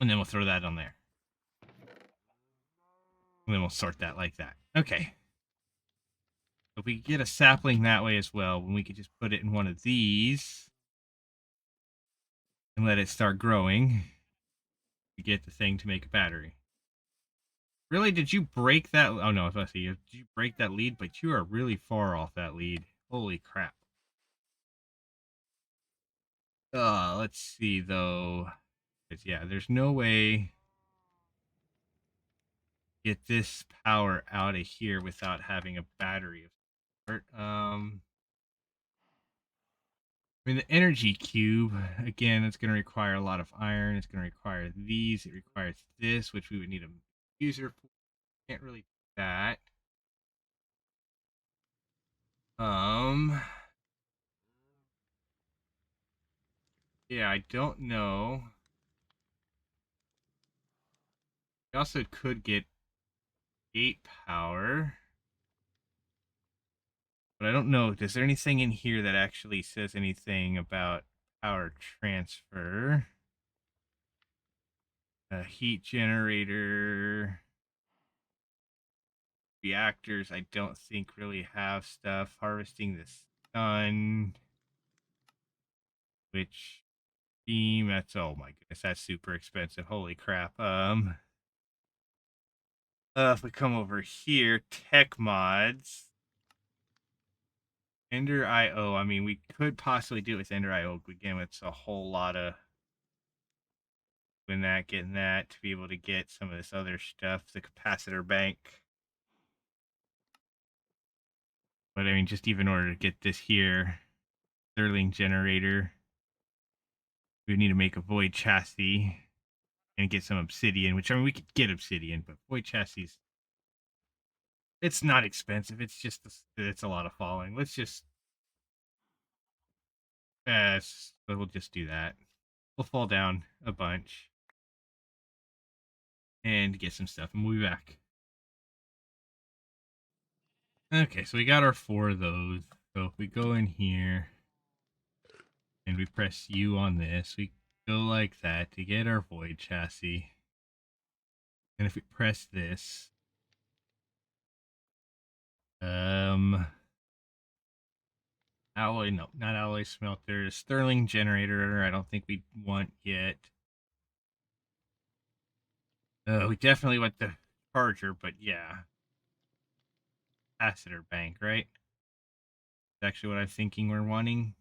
And then we'll throw that on there. And then we'll sort that like that. Okay. If we get a sapling that way as well, then we could just put it in one of these and let it start growing to get the thing to make a battery. Really? Did you break that? Oh, no. I was about to say, did you break that lead? But you are really far off that lead. Holy crap. Let's see, though. Yeah, there's no way get this power out of here without having a battery of sort. I mean, the energy cube, again, it's going to require a lot of iron. It's going to require these. It requires this, which we would need a user for. Can't really do that. Yeah, I don't know. We also could get 8 power. But I don't know. Is there anything in here that actually says anything about power transfer? A heat generator. Reactors, I don't think really have stuff. Harvesting the sun. Which beam? That's, oh my goodness, that's super expensive. Holy crap. If we come over here, tech mods. Ender IO. I mean, we could possibly do it with Ender IO. Again, it's a whole lot of getting that to be able to get some of this other stuff, the capacitor bank. But I mean, just even in order to get this here, Stirling generator, we need to make a void chassis and get some obsidian, which, I mean, we could get obsidian, but void chassis, it's not expensive. It's just, it's a lot of falling. Let's just, we'll just do that. We'll fall down a bunch and get some stuff, and we'll be back. Okay, so we got our 4 of those. So if we go in here and we press U on this, we go like that to get our void chassis. And if we press this, alloy, no, not alloy smelter, Stirling generator, I don't think we want yet. We definitely want the charger, but yeah. Capacitor bank, right? That's actually what I'm thinking we're wanting.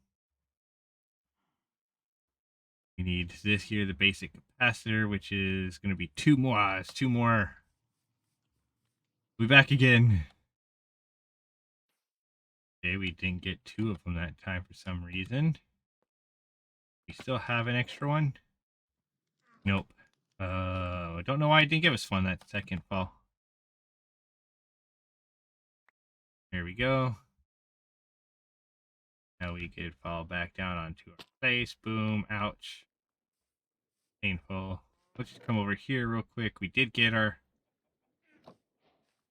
We need this here, the basic capacitor, which is going to be 2 more. It's 2 more. We'll be back again. Okay, we didn't get 2 of them that time for some reason. We still have an extra one? Nope. I don't know why it didn't give us one that second fall. There we go. Now we could fall back down onto our place. Boom. Ouch. Painful. Let's just come over here real quick. We did get our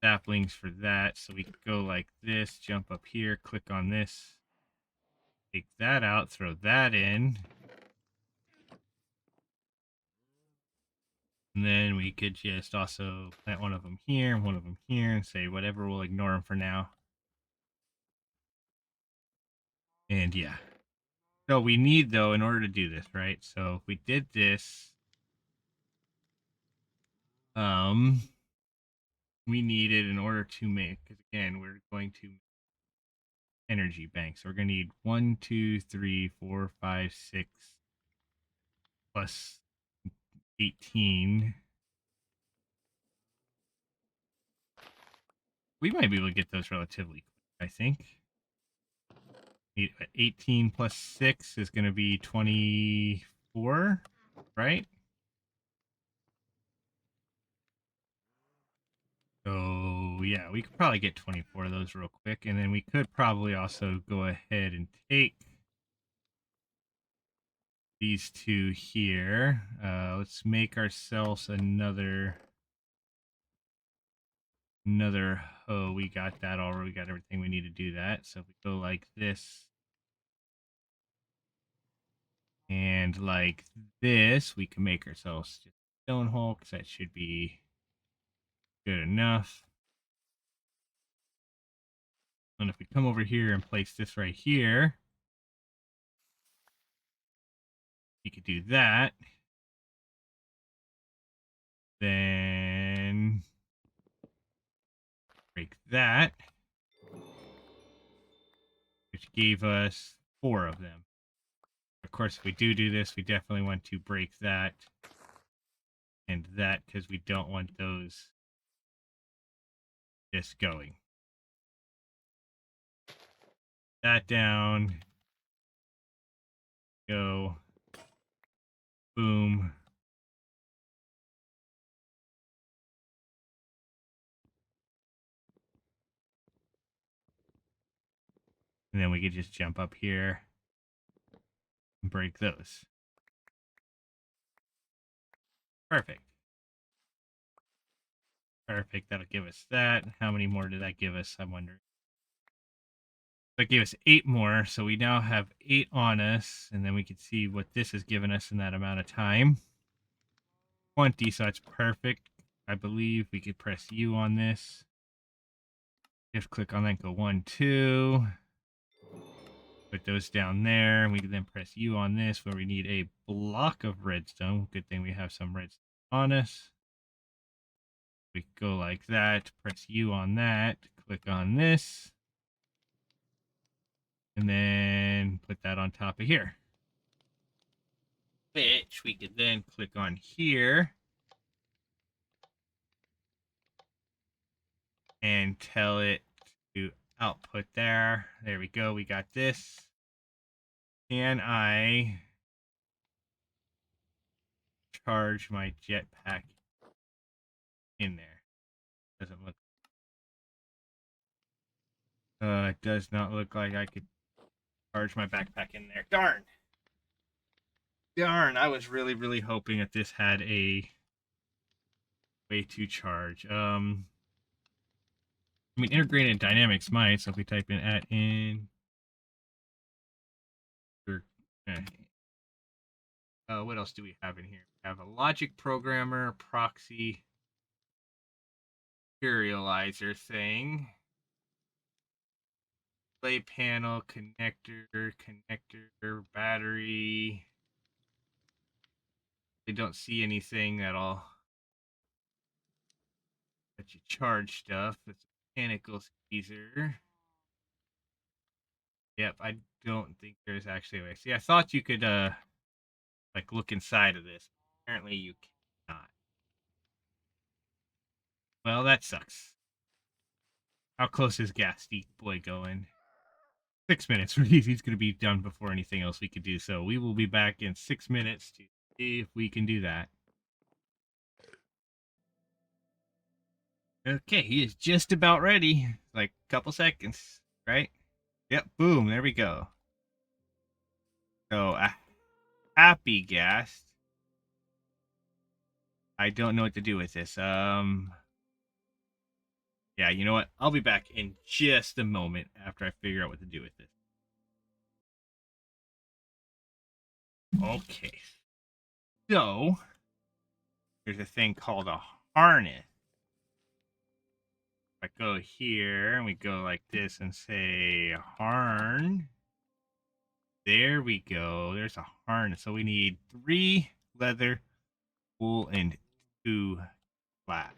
saplings for that, so we could go like this, jump up here, click on this, take that out, throw that in, and then we could just also plant one of them here and one of them here and say whatever, we'll ignore them for now. And yeah, so we need, though, in order to do this, right? So if we did this, we needed, in order to make, because again, we're going to energy bank. So we're going to need 1, 2, 3, 4, 5, 6 plus 18. We might be able to get those relatively quick, I think. 18 plus 6 is going to be 24, right? So, yeah, we could probably get 24 of those real quick. And then we could probably also go ahead and take these two here. Let's make ourselves another hoe. We got that already. We got everything we need to do that. So if we go like this and like this, we can make ourselves just a stone hole, because that should be good enough. And if we come over here and place this right here, you could do that. Then break that, which gave us 4 of them. Of course, if we do this, we definitely want to break that and that, because we don't want those just going. That down. Go. Boom. And then we could just jump up here and break those. Perfect. Perfect. That'll give us that. How many more did that give us? I'm wondering. That gave us 8 more, so we now have 8 on us, and then we can see what this has given us in that amount of time. 20, so that's perfect. I believe we could press U on this. Just click on that, go 1, 2. Put those down there, and we can then press U on this, where we need a block of redstone. Good thing we have some redstone on us. We go like that, press U on that, click on this, and then put that on top of here. Which we could then click on here and tell it to output there. There we go, we got this. Can I charge my jetpack in there? Doesn't look. It does not look like I could charge my backpack in there. Darn. Darn, I was really, really hoping that this had a way to charge. I mean, integrated dynamics might. So if we type in @in, what else do we have in here? We have a logic programmer, proxy, serializer thing, display panel, connector, battery. They don't see anything that'll let you charge stuff. It's a mechanical squeezer. Yep, I don't think there's actually a way. See, I thought you could like look inside of this. Apparently you cannot. Well, that sucks. How close is Ghasty boy going? 6 minutes. He's going to be done before anything else we could do. So we will be back in 6 minutes to see if we can do that. Okay, he is just about ready. Like a couple seconds, right? Yep, boom, there we go. So a happy Ghast. I don't know what to do with this. Yeah, you know what? I'll be back in just a moment after I figure out what to do with this. Okay. So there's a thing called a harness. If I go here and we go like this and say harn. There we go. There's a harness. So we need 3 leather, wool, and 2 glass.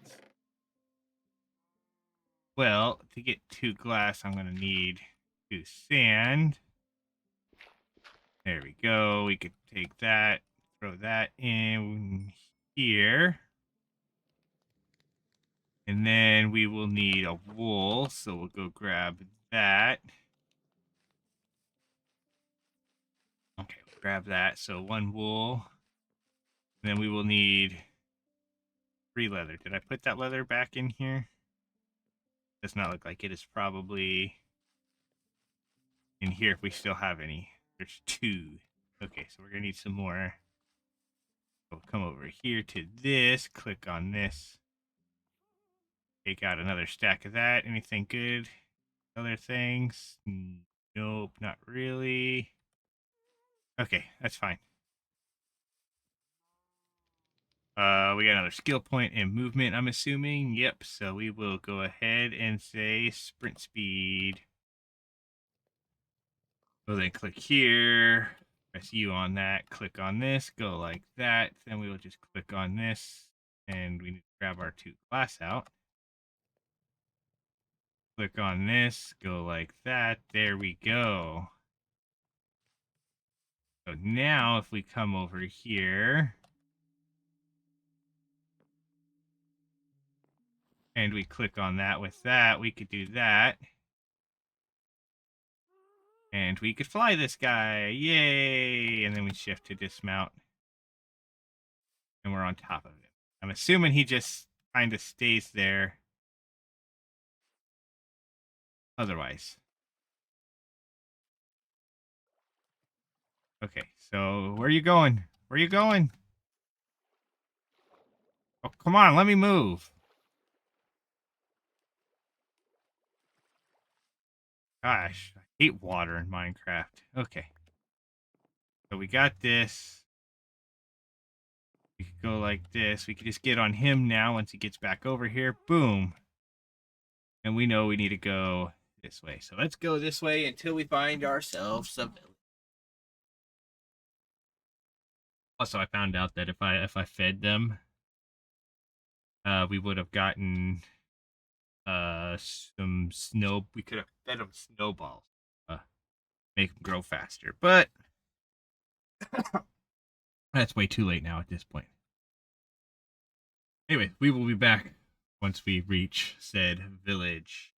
Well, to get 2 glass, I'm going to need 2 sand. There we go. We could take that, throw that in here. And then we will need a wool, so we'll go grab that. Okay, we'll grab that. So 1 wool. And then we will need 3 leather. Did I put that leather back in here? Does not look like it. Is probably in here if we still have any. There's 2. Okay, so we're going to need some more. We'll come over here to this, click on this. Take out another stack of that. Anything good? Other things? Nope, not really. Okay, that's fine. We got another skill point and movement, I'm assuming. Yep, so we will go ahead and say sprint speed. We'll then click here, press U on that, click on this, go like that. Then we will just click on this, and we need to grab our 2 glass out. Click on this, go like that. There we go. So now if we come over here and we click on that with that, we could do that. And we could fly this guy. Yay! And then we shift to dismount. And we're on top of him. I'm assuming he just kind of stays there. Otherwise. Okay, so where are you going? Where are you going? Oh, come on, let me move. Gosh, I hate water in Minecraft. Okay. So we got this. We could go like this. We could just get on him now once he gets back over here. Boom. And we know we need to go this way. So let's go this way until we find ourselves a village. Also, I found out that if I fed them, we would have gotten some snow. We could have fed them snowballs, make them grow faster. But that's way too late now at this point. Anyway, we will be back once we reach said village.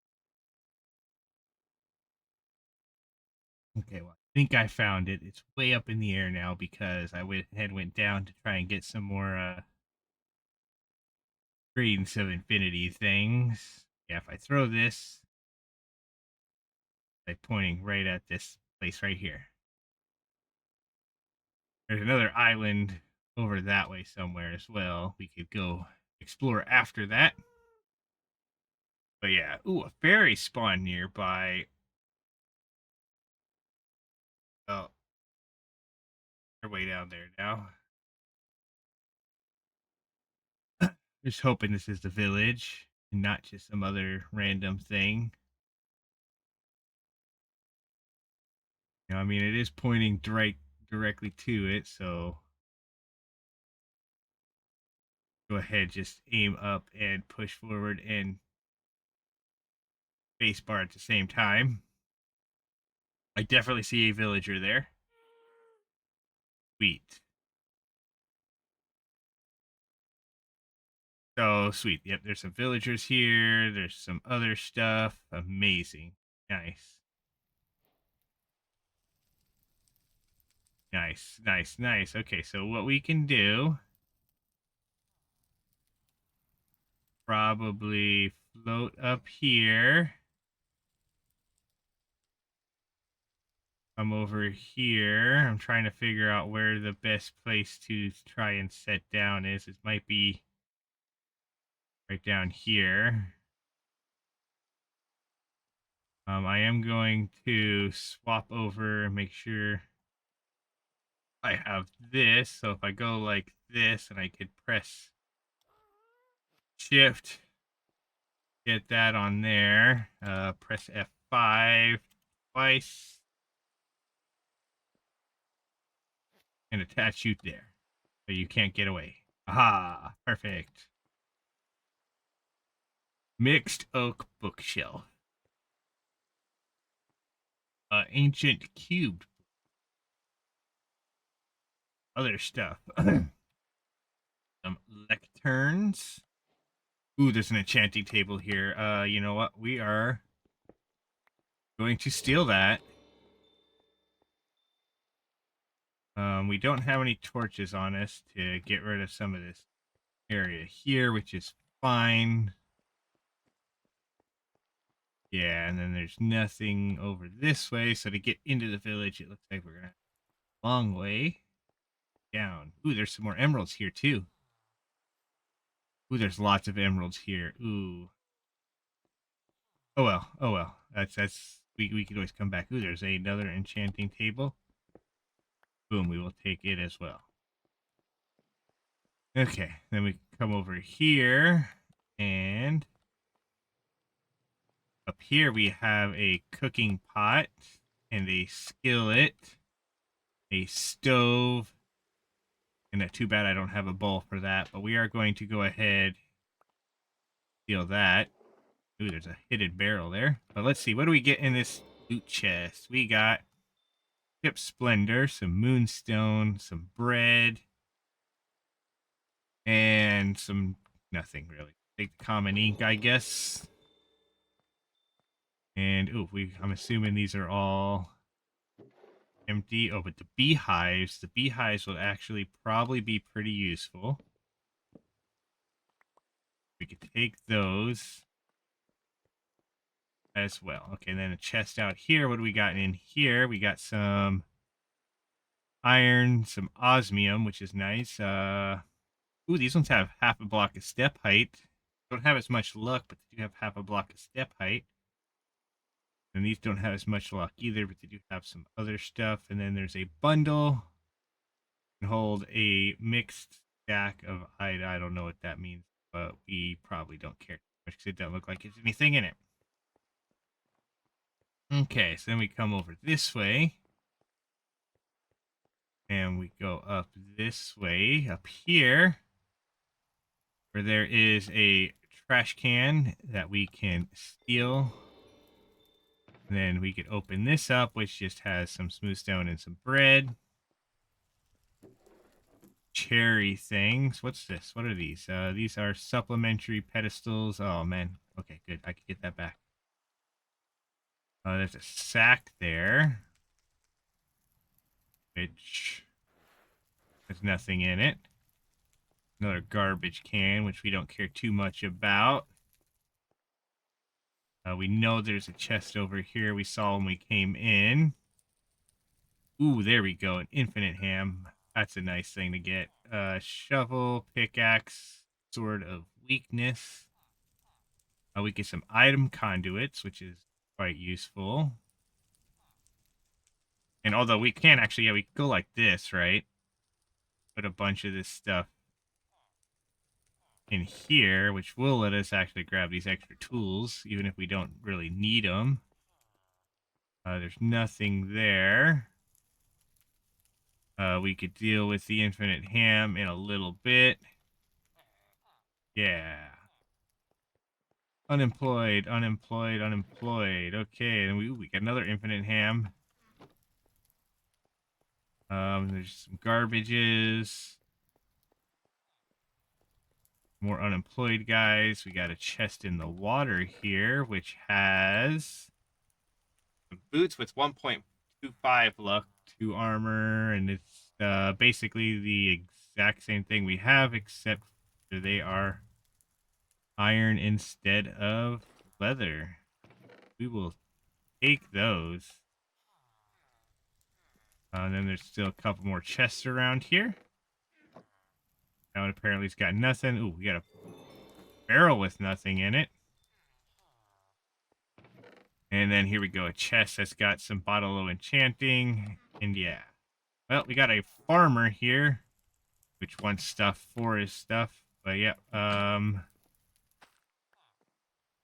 Okay, well, I think I found it. It's way up in the air now because I went down to try and get some more Radiance of Infinity things. Yeah, if I throw this, like pointing right at this place right here. There's another island over that way somewhere as well. We could go explore after that. But yeah, ooh, a fairy spawned nearby. Oh, they're way down there now. Just hoping this is the village and not just some other random thing. You know, I mean, it is pointing directly to it, so go ahead, just aim up and push forward and spacebar at the same time. I definitely see a villager there. Sweet. So sweet. Yep, there's some villagers here. There's some other stuff. Amazing. Nice. Nice, nice, nice. Okay, so what we can do, probably float up here. come over here. I'm trying to figure out where the best place to try and set down is. It might be right down here. I am going to swap over and make sure I have this. So if I go like this and I could press shift, get that on there, press F5 twice and attach you there. So you can't get away. Aha, perfect. Mixed oak bookshelf. Ancient cubed. Other stuff. Some lecterns. Ooh, there's an enchanting table here. You know what? We are going to steal that. We don't have any torches on us to get rid of some of this area here, which is fine. Yeah, and then there's nothing over this way. So to get into the village, it looks like we're gonna have a long way down. Ooh, there's some more emeralds here too. Ooh, there's lots of emeralds here. Ooh. Oh well. Oh well. That's we could always come back. Ooh, there's another enchanting table. Boom, we will take it as well. Okay, then we come over here, and up here we have a cooking pot and a skillet, a stove, and too bad I don't have a bowl for that, but we are going to go ahead steal that. Ooh, there's a hidden barrel there. But let's see, what do we get in this loot chest? We got Ship Splendor, some moonstone, some bread, and some nothing really. Take the common ink, I guess. And ooh, I'm assuming these are all empty. Oh, but the beehives will actually probably be pretty useful. We could take those as well. Okay, and then a chest out here. What do we got in here? We got some iron, some osmium, which is nice. Ooh, these ones have half a block of step height. Don't have as much luck, but they do have half a block of step height. And these don't have as much luck either, but they do have some other stuff. And then there's a bundle. Can hold a mixed stack of I don't know what that means, but we probably don't care much because it doesn't look like there's anything in it. Okay, so then we come over this way. And we go up this way, up here, where there is a trash can that we can steal. And then we could open this up, which just has some smooth stone and some bread. Cherry things. What's this? What are these? These are supplementary pedestals. Oh, man. Okay, good. I can get that back. There's a sack there, which has nothing in it. Another garbage can, which we don't care too much about. We know there's a chest over here we saw when we came in. Ooh, there we go. An infinite ham. That's a nice thing to get. Shovel, pickaxe, sword of weakness. We get some item conduits, which is quite useful. And although we can actually, yeah, we go like this, right? Put a bunch of this stuff in here, which will let us actually grab these extra tools, even if we don't really need them. There's nothing there. We could deal with the infinite ham in a little bit. Yeah. Unemployed, unemployed, unemployed. Okay, and we got another infinite ham. There's some garbages. More unemployed guys. We got a chest in the water here, which has some boots with 1.25 luck, 2 armor, and it's basically the exact same thing we have, except they are iron instead of leather. We will take those. And then there's still a couple more chests around here. That one apparently has got nothing. Ooh, we got a barrel with nothing in it. And then here we go, a chest that's got some bottle of enchanting. And yeah. Well, we got a farmer here, which wants stuff for his stuff. But yeah,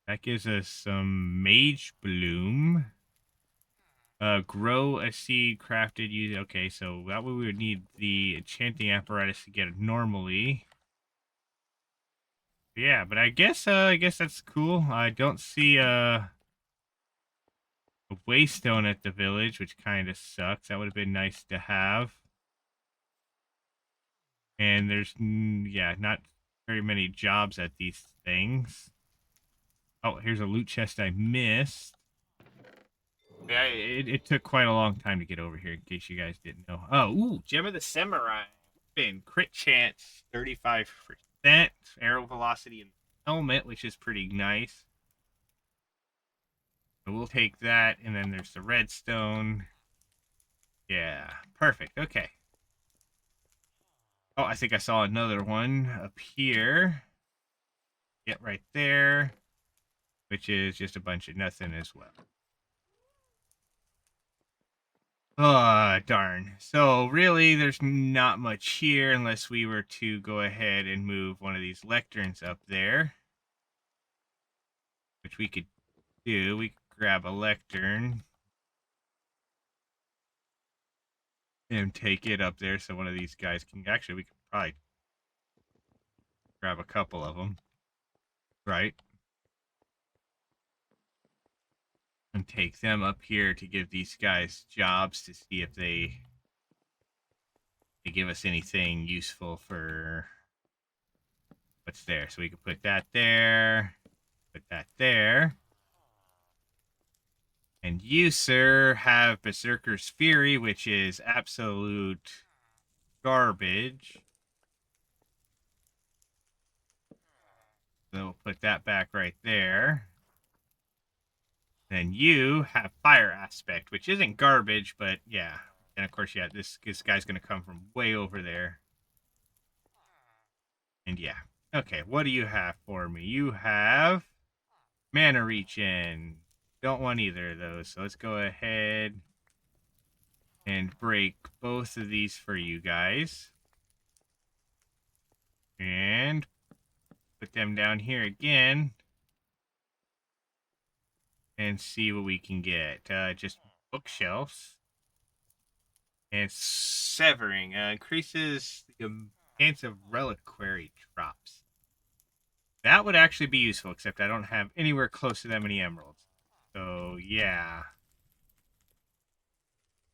that gives us some mage bloom. Grow a seed crafted using. Okay, so that way we would need the enchanting apparatus to get it normally. Yeah, but I guess that's cool. I don't see a waystone at the village, which kind of sucks. That would have been nice to have. And there's yeah, not very many jobs at these things. Oh, here's a loot chest I missed. Yeah, it took quite a long time to get over here, in case you guys didn't know. Oh, ooh, Gem of the Samurai. Been crit chance 35%, arrow velocity and helmet, which is pretty nice. So we'll take that, and then there's the redstone. Yeah, perfect. Okay. Oh, I think I saw another one up here. Yep, right there, which is just a bunch of nothing as well. Oh, darn. So really, there's not much here unless we were to go ahead and move one of these lecterns up there, which we could do. We could grab a lectern and take it up there so one of these guys can... Actually, we could probably grab a couple of them, right? And take them up here to give these guys jobs to see if they give us anything useful for what's there. So we could put that there, put that there. And you, sir, have Berserker's Fury, which is absolute garbage. So we'll put that back right there. Then you have Fire Aspect, which isn't garbage, but yeah. And of course, yeah, this guy's going to come from way over there. And yeah. Okay, what do you have for me? You have Mana Regen. Don't want either of those. So let's go ahead and break both of these for you guys. And put them down here again. And see what we can get. Just bookshelves. And severing. Increases the chance of reliquary drops. That would actually be useful, except I don't have anywhere close to that many emeralds. So, yeah.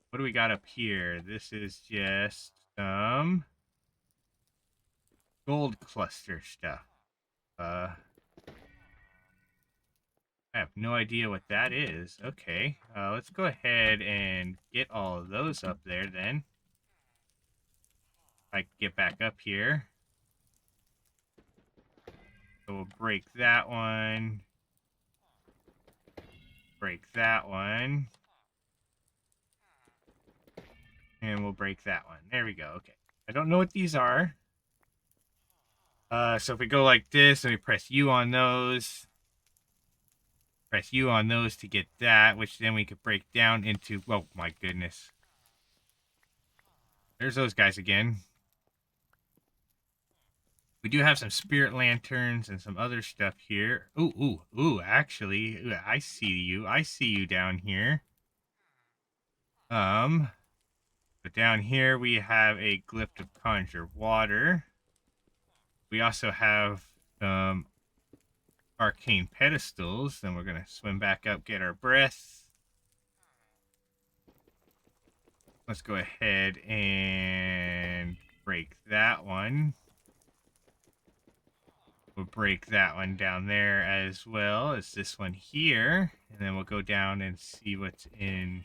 What do we got up here? This is just gold cluster stuff. I have no idea what that is. Okay, let's go ahead and get all of those up there then. If I can get back up here. So we'll break that one. Break that one. And we'll break that one. There we go. Okay. I don't know what these are. So if we go like this and we press U on those. Press U on those to get that, which then we could break down into... Oh, my goodness. There's those guys again. We do have some spirit lanterns and some other stuff here. Ooh, actually, I see you. I see you down here. But down here we have a glyph to conjure water. We also have arcane pedestals. Then we're going to swim back up, get our breath. Let's go ahead and break that one. We'll break that one down there as well as this one here. And then we'll go down and see what's in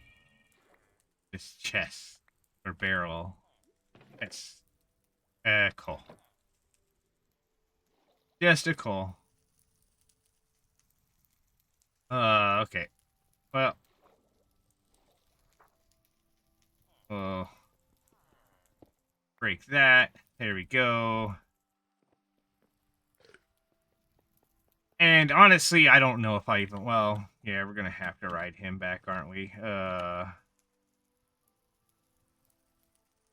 this chest or barrel. That's coal. Just a coal. Okay. Well, Oh, break that. There we go. And honestly, I don't know if I even... Well, yeah, we're going to have to ride him back, aren't we?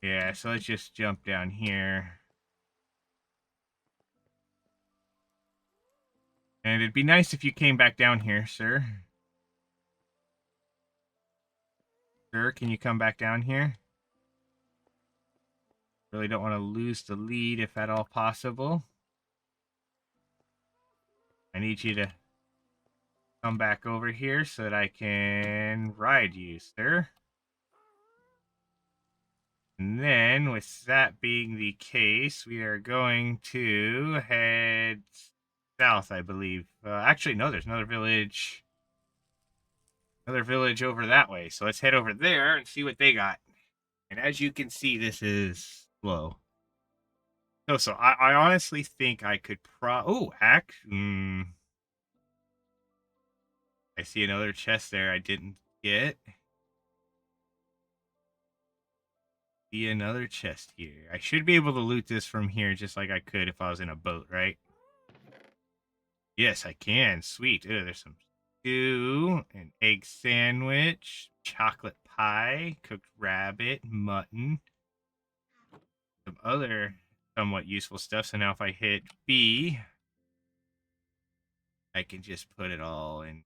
Yeah, so let's just jump down here. And it'd be nice if you came back down here, sir. Sir, can you come back down here? Really don't want to lose the lead if at all possible. I need you to come back over here so that I can ride you, sir. And then, with that being the case, we are going to head south, I believe. Actually, no, there's another village. Another village over that way. So let's head over there and see what they got. And as you can see, this is slow. So I honestly think I could Oh, I see another chest there I didn't get. See another chest here. I should be able to loot this from here just like I could if I was in a boat, right? Yes, I can. Sweet. Ooh, there's some stew, an egg sandwich, chocolate pie, cooked rabbit, mutton, some other somewhat useful stuff. So now if I hit B, I can just put it all in.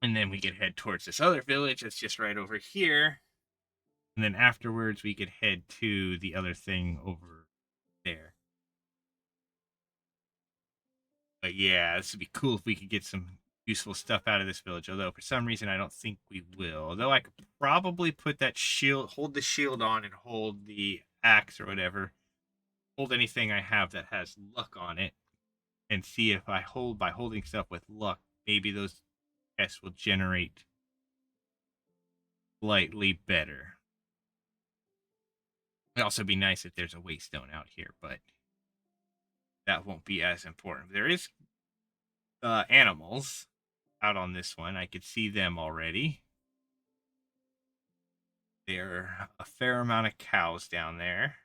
And then we could head towards this other village that's just right over here. And then afterwards, we could head to the other thing over there. But yeah, this would be cool if we could get some useful stuff out of this village. Although for some reason, I don't think we will. Although I could probably put that shield, hold the shield on and hold the axe or whatever. Hold anything I have that has luck on it. And see if I hold, by holding stuff with luck, maybe those tests will generate slightly better. It'd also be nice if there's a waystone out here, but that won't be as important. There is animals out on this one. I could see them already. There are a fair amount of cows down there.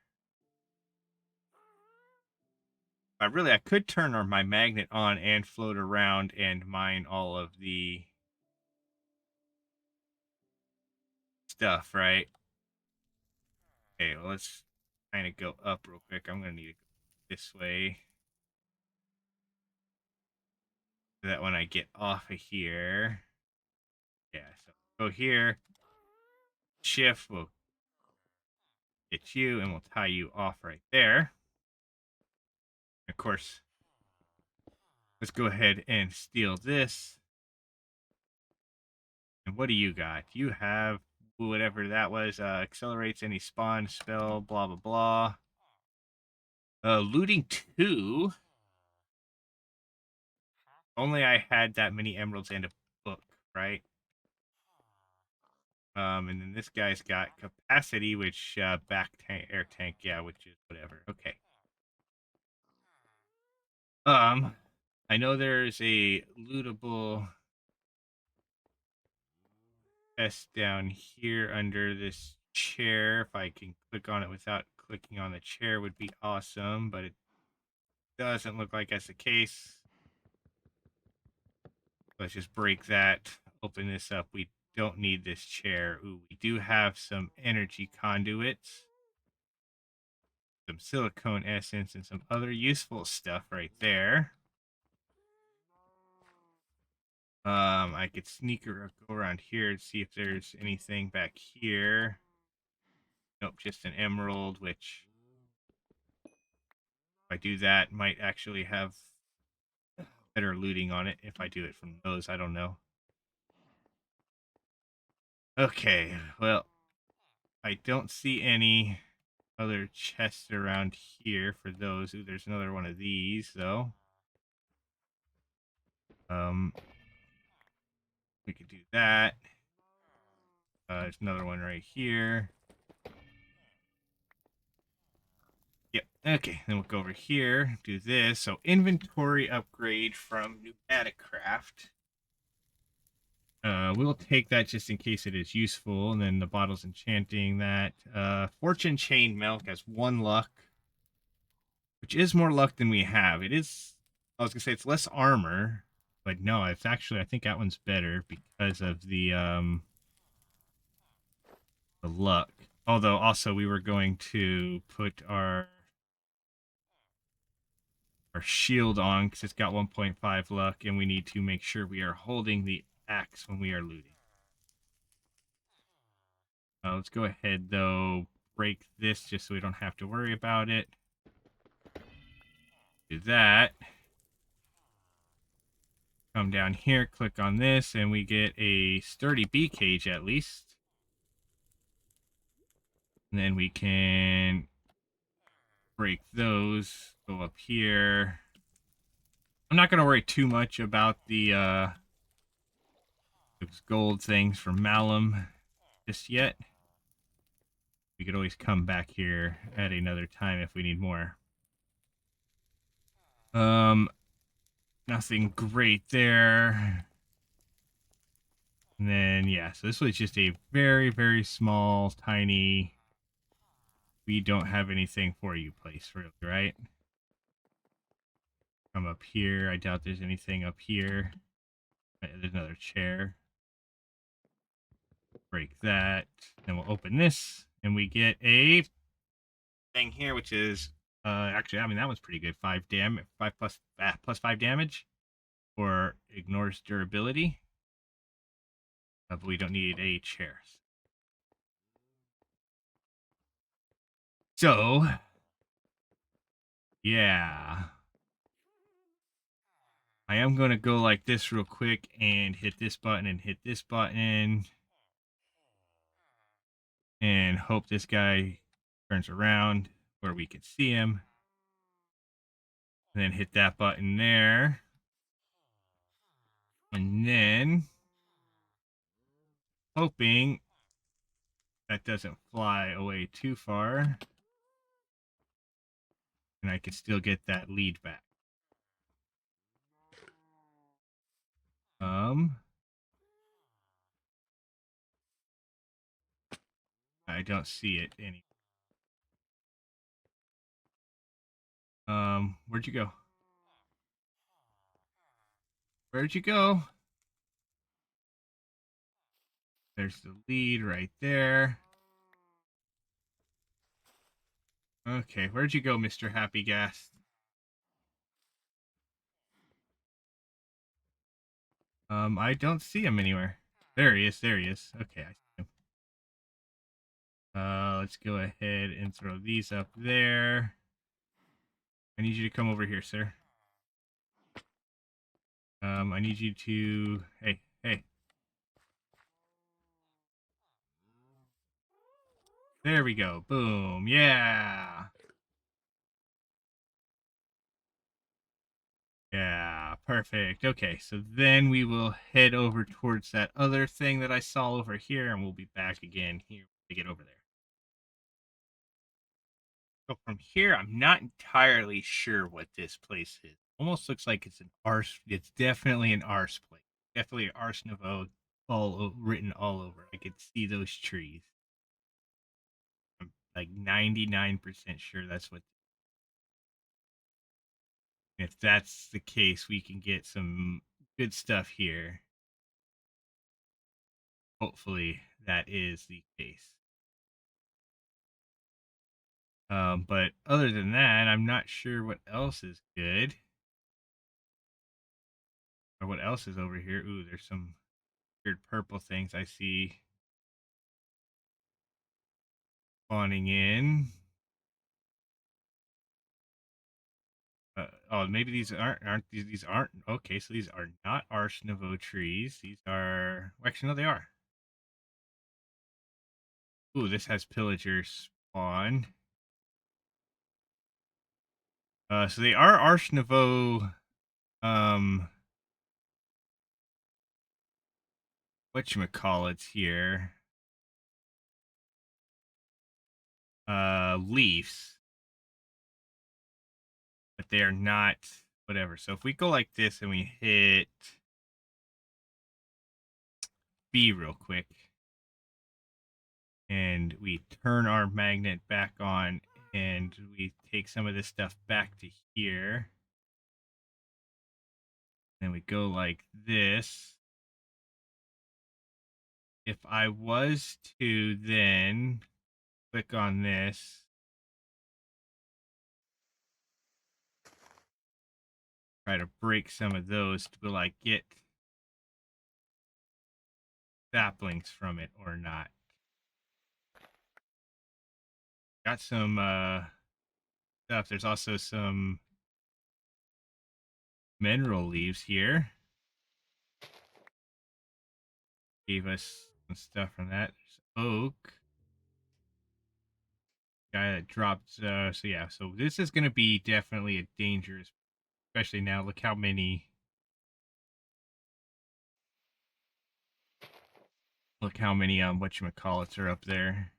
But really, I could turn my magnet on and float around and mine all of the stuff, right? Okay, well, let's kind of go up real quick. I'm going to need to go this way. So that when I get off of here... Yeah, so go here. Shift will get you, and we'll tie you off right there. Of course, let's go ahead and steal this. And what do you got? You have whatever that was. Accelerates any spawn spell, blah, blah, blah. Looting 2. Only I had that many emeralds and a book, right? And then this guy's got capacity, which back tank, air tank, yeah, which is whatever. Okay. I know there's a lootable chest down here under this chair. If I can click on it without clicking on the chair would be awesome, but it doesn't look like that's the case. Let's just break that, open this up. We don't need this chair. Ooh, we do have some energy conduits, some silicone essence, and some other useful stuff right there. I could sneak or go around here and see if there's anything back here. Nope, just an emerald, which if I do that, might actually have better looting on it. If I do it from those, I don't know. Okay, well, I don't see any other chests around here for those. Ooh, there's another one of these, though. We could do that. There's another one right here. Yep. Okay, then we'll go over here, do this. So inventory upgrade from pneumatic craft. We'll take that just in case it is useful. And then the bottle's enchanting that. Fortune Chain Milk has 1 luck, which is more luck than we have. It is, I was going to say it's less armor, but no, it's actually, I think that one's better because of the luck. Although also we were going to put our shield on because it's got 1.5 luck, and we need to make sure we are holding the axe when we are looting. Let's go ahead, though, break this just so we don't have to worry about it. Do that. Come down here, click on this, and we get a sturdy bee cage at least. And then we can break those, go up here. I'm not going to worry too much about those gold things from Malum just yet. We could always come back here at another time if we need more. Nothing great there. And then, yeah, so this was just a very, very small, tiny, we don't have anything for you place, really, right? Come up here. I doubt there's anything up here. There's another chair. Break that. Then we'll open this, and we get a thing here, which is, actually, I mean, that one's pretty good. 5 damage, 5 plus 5 damage, or ignores durability. But we don't need a chair. So, yeah. I am going to go like this real quick and hit this button and hit this button. And hope this guy turns around where we can see him. And then hit that button there. And then hoping that doesn't fly away too far. And I can still get that lead back. I don't see it any. Where'd you go? Where'd you go? There's the lead right there. Okay, where'd you go, Mr. Happy Ghast? I don't see him anywhere. There he is. There he is. Okay, I see him. Let's go ahead and throw these up there. I need you to come over here, sir. I need you to... Hey, hey. There we go. Boom. Yeah. Yeah, perfect. Okay, so then we will head over towards that other thing that I saw over here, and we'll be back again here to get over there. So from here, I'm not entirely sure what this place is. Almost looks like it's an arse. It's definitely an arse place. Definitely an Ars Nouveau written all over. I could see those trees. I'm like 99% sure that's what. If that's the case, we can get some good stuff here. Hopefully, that is the case. But other than that, I'm not sure what else is good. Or what else is over here. Ooh, there's some weird purple things I see spawning in. Oh, maybe these aren't these aren't okay. So these are not Ars Nouveau trees. These are well, actually no, they are. Ooh, this has pillagers spawn. So they are Ars Nouveau. Whatchamacallits here. Leaves, but they are not whatever. So if we go like this and we hit B real quick. And we turn our magnet back on and we take some of this stuff back to here. Then we go like this. If I was to then click on this, try to break some of those, will I get saplings from it or not? Got some stuff. There's also some mineral leaves here. Gave us some stuff from that. There's oak. Guy that dropped. So yeah, so this is going to be definitely a dangerous, especially now. Look how many. Look how many whatchamacallits are up there.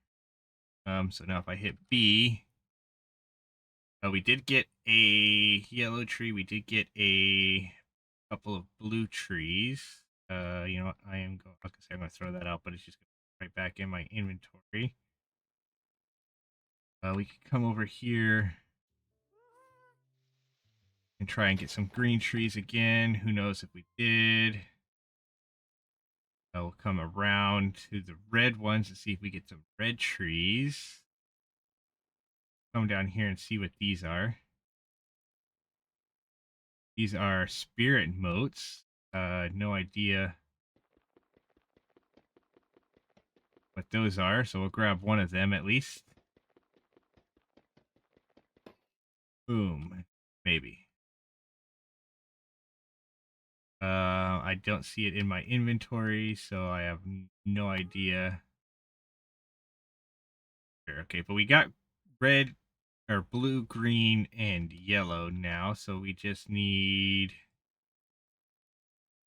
So now if I hit B, we did get a yellow tree. We did get a couple of blue trees. You know what? I'm going to throw that out, but it's just right back in my inventory. We could come over here and try and get some green trees again. Who knows if we did. We'll come around to the red ones and see if we get some red trees. Come down here and see what these are. These are spirit motes. No idea what those are, so we'll grab one of them at least. Boom. Maybe. I don't see it in my inventory, so I have no idea. Okay, but we got red, or blue, green, and yellow now, so we just need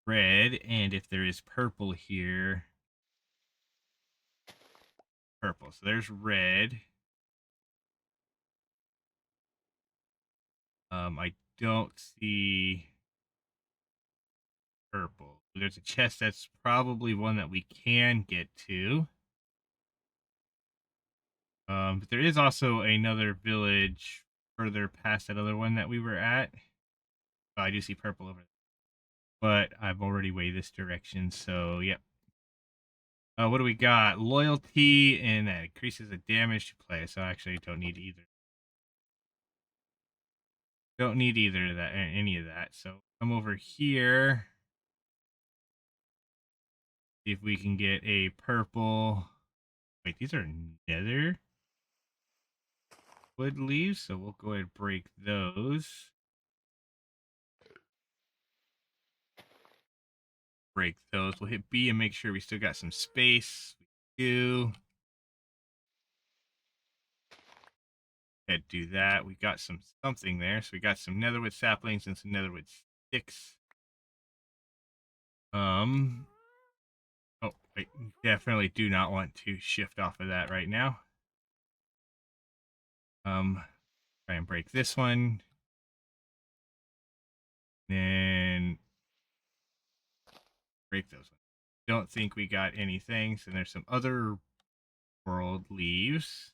red, and if there is purple here, purple. So there's red. I don't see purple. There's a chest that's probably one that we can get to. But there is also another village further past that other one that we were at. Oh, I do see purple over there. But I've already way this direction, so yep. What do we got? Loyalty, and that increases the damage to play, so I actually don't need either. Don't need either of that, any of that. So come over here. See if we can get a purple. Wait, these are nether wood leaves, so we'll go ahead and break those. Break those. We'll hit B and make sure we still got some space. We do. Do that. We got something there. So we got some netherwood saplings and some netherwood sticks. Oh, wait, definitely do not want to shift off of that right now. Try and break this one. Then break those ones. Don't think we got anything. So there's some other world leaves.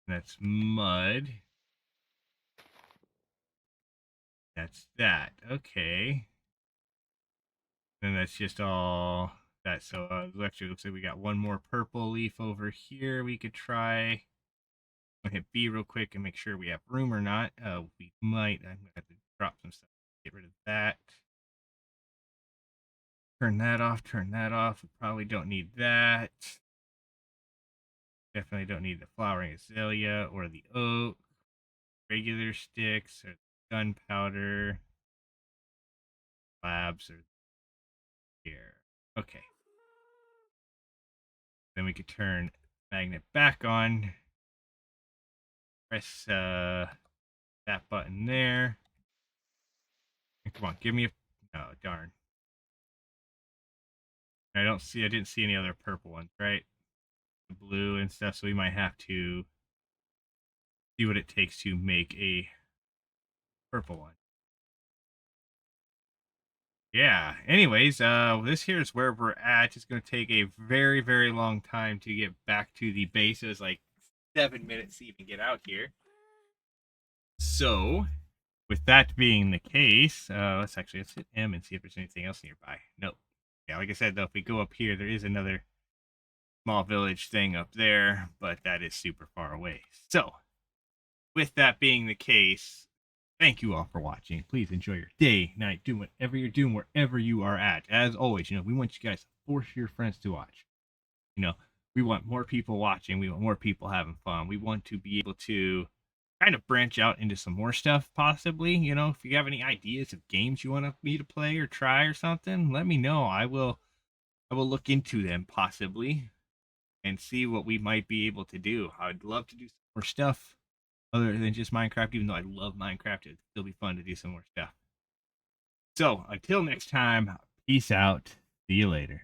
That's mud. That's that. Okay. And that's just all that. So actually looks like we got one more purple leaf over here we could try. I'm gonna hit B real quick and make sure we have room or not. We might. I'm gonna have to drop some stuff. Get rid of that. Turn that off. Turn that off. We probably don't need that. Definitely don't need the flowering azalea or the oak. Regular sticks or gunpowder. Labs are here. Okay. Then we could turn magnet back on. Press that button there. And come on, give me a. No, darn. I didn't see any other purple ones, right? The blue and stuff, so we might have to see what it takes to make a purple one. Yeah. Anyways, this here is where we're at. It's going to take a very, very long time to get back to the base. It was like 7 minutes to even get out here. So, with that being the case, let's hit M and see if there's anything else nearby. Nope. Yeah, like I said, though, if we go up here, there is another small village thing up there, but that is super far away. So, with that being the case, thank you all for watching. Please enjoy your day, night, do whatever you're doing, wherever you are at. As always, we want you guys to force your friends to watch. You know, we want more people watching. We want more people having fun. We want to be able to kind of branch out into some more stuff, possibly. If you have any ideas of games you want me to play or try or something, let me know. I will look into them possibly and see what we might be able to do. I'd love to do some more stuff other than just Minecraft, even though I love Minecraft. It'd still be fun to do some more stuff. So until next time, peace out. See you later.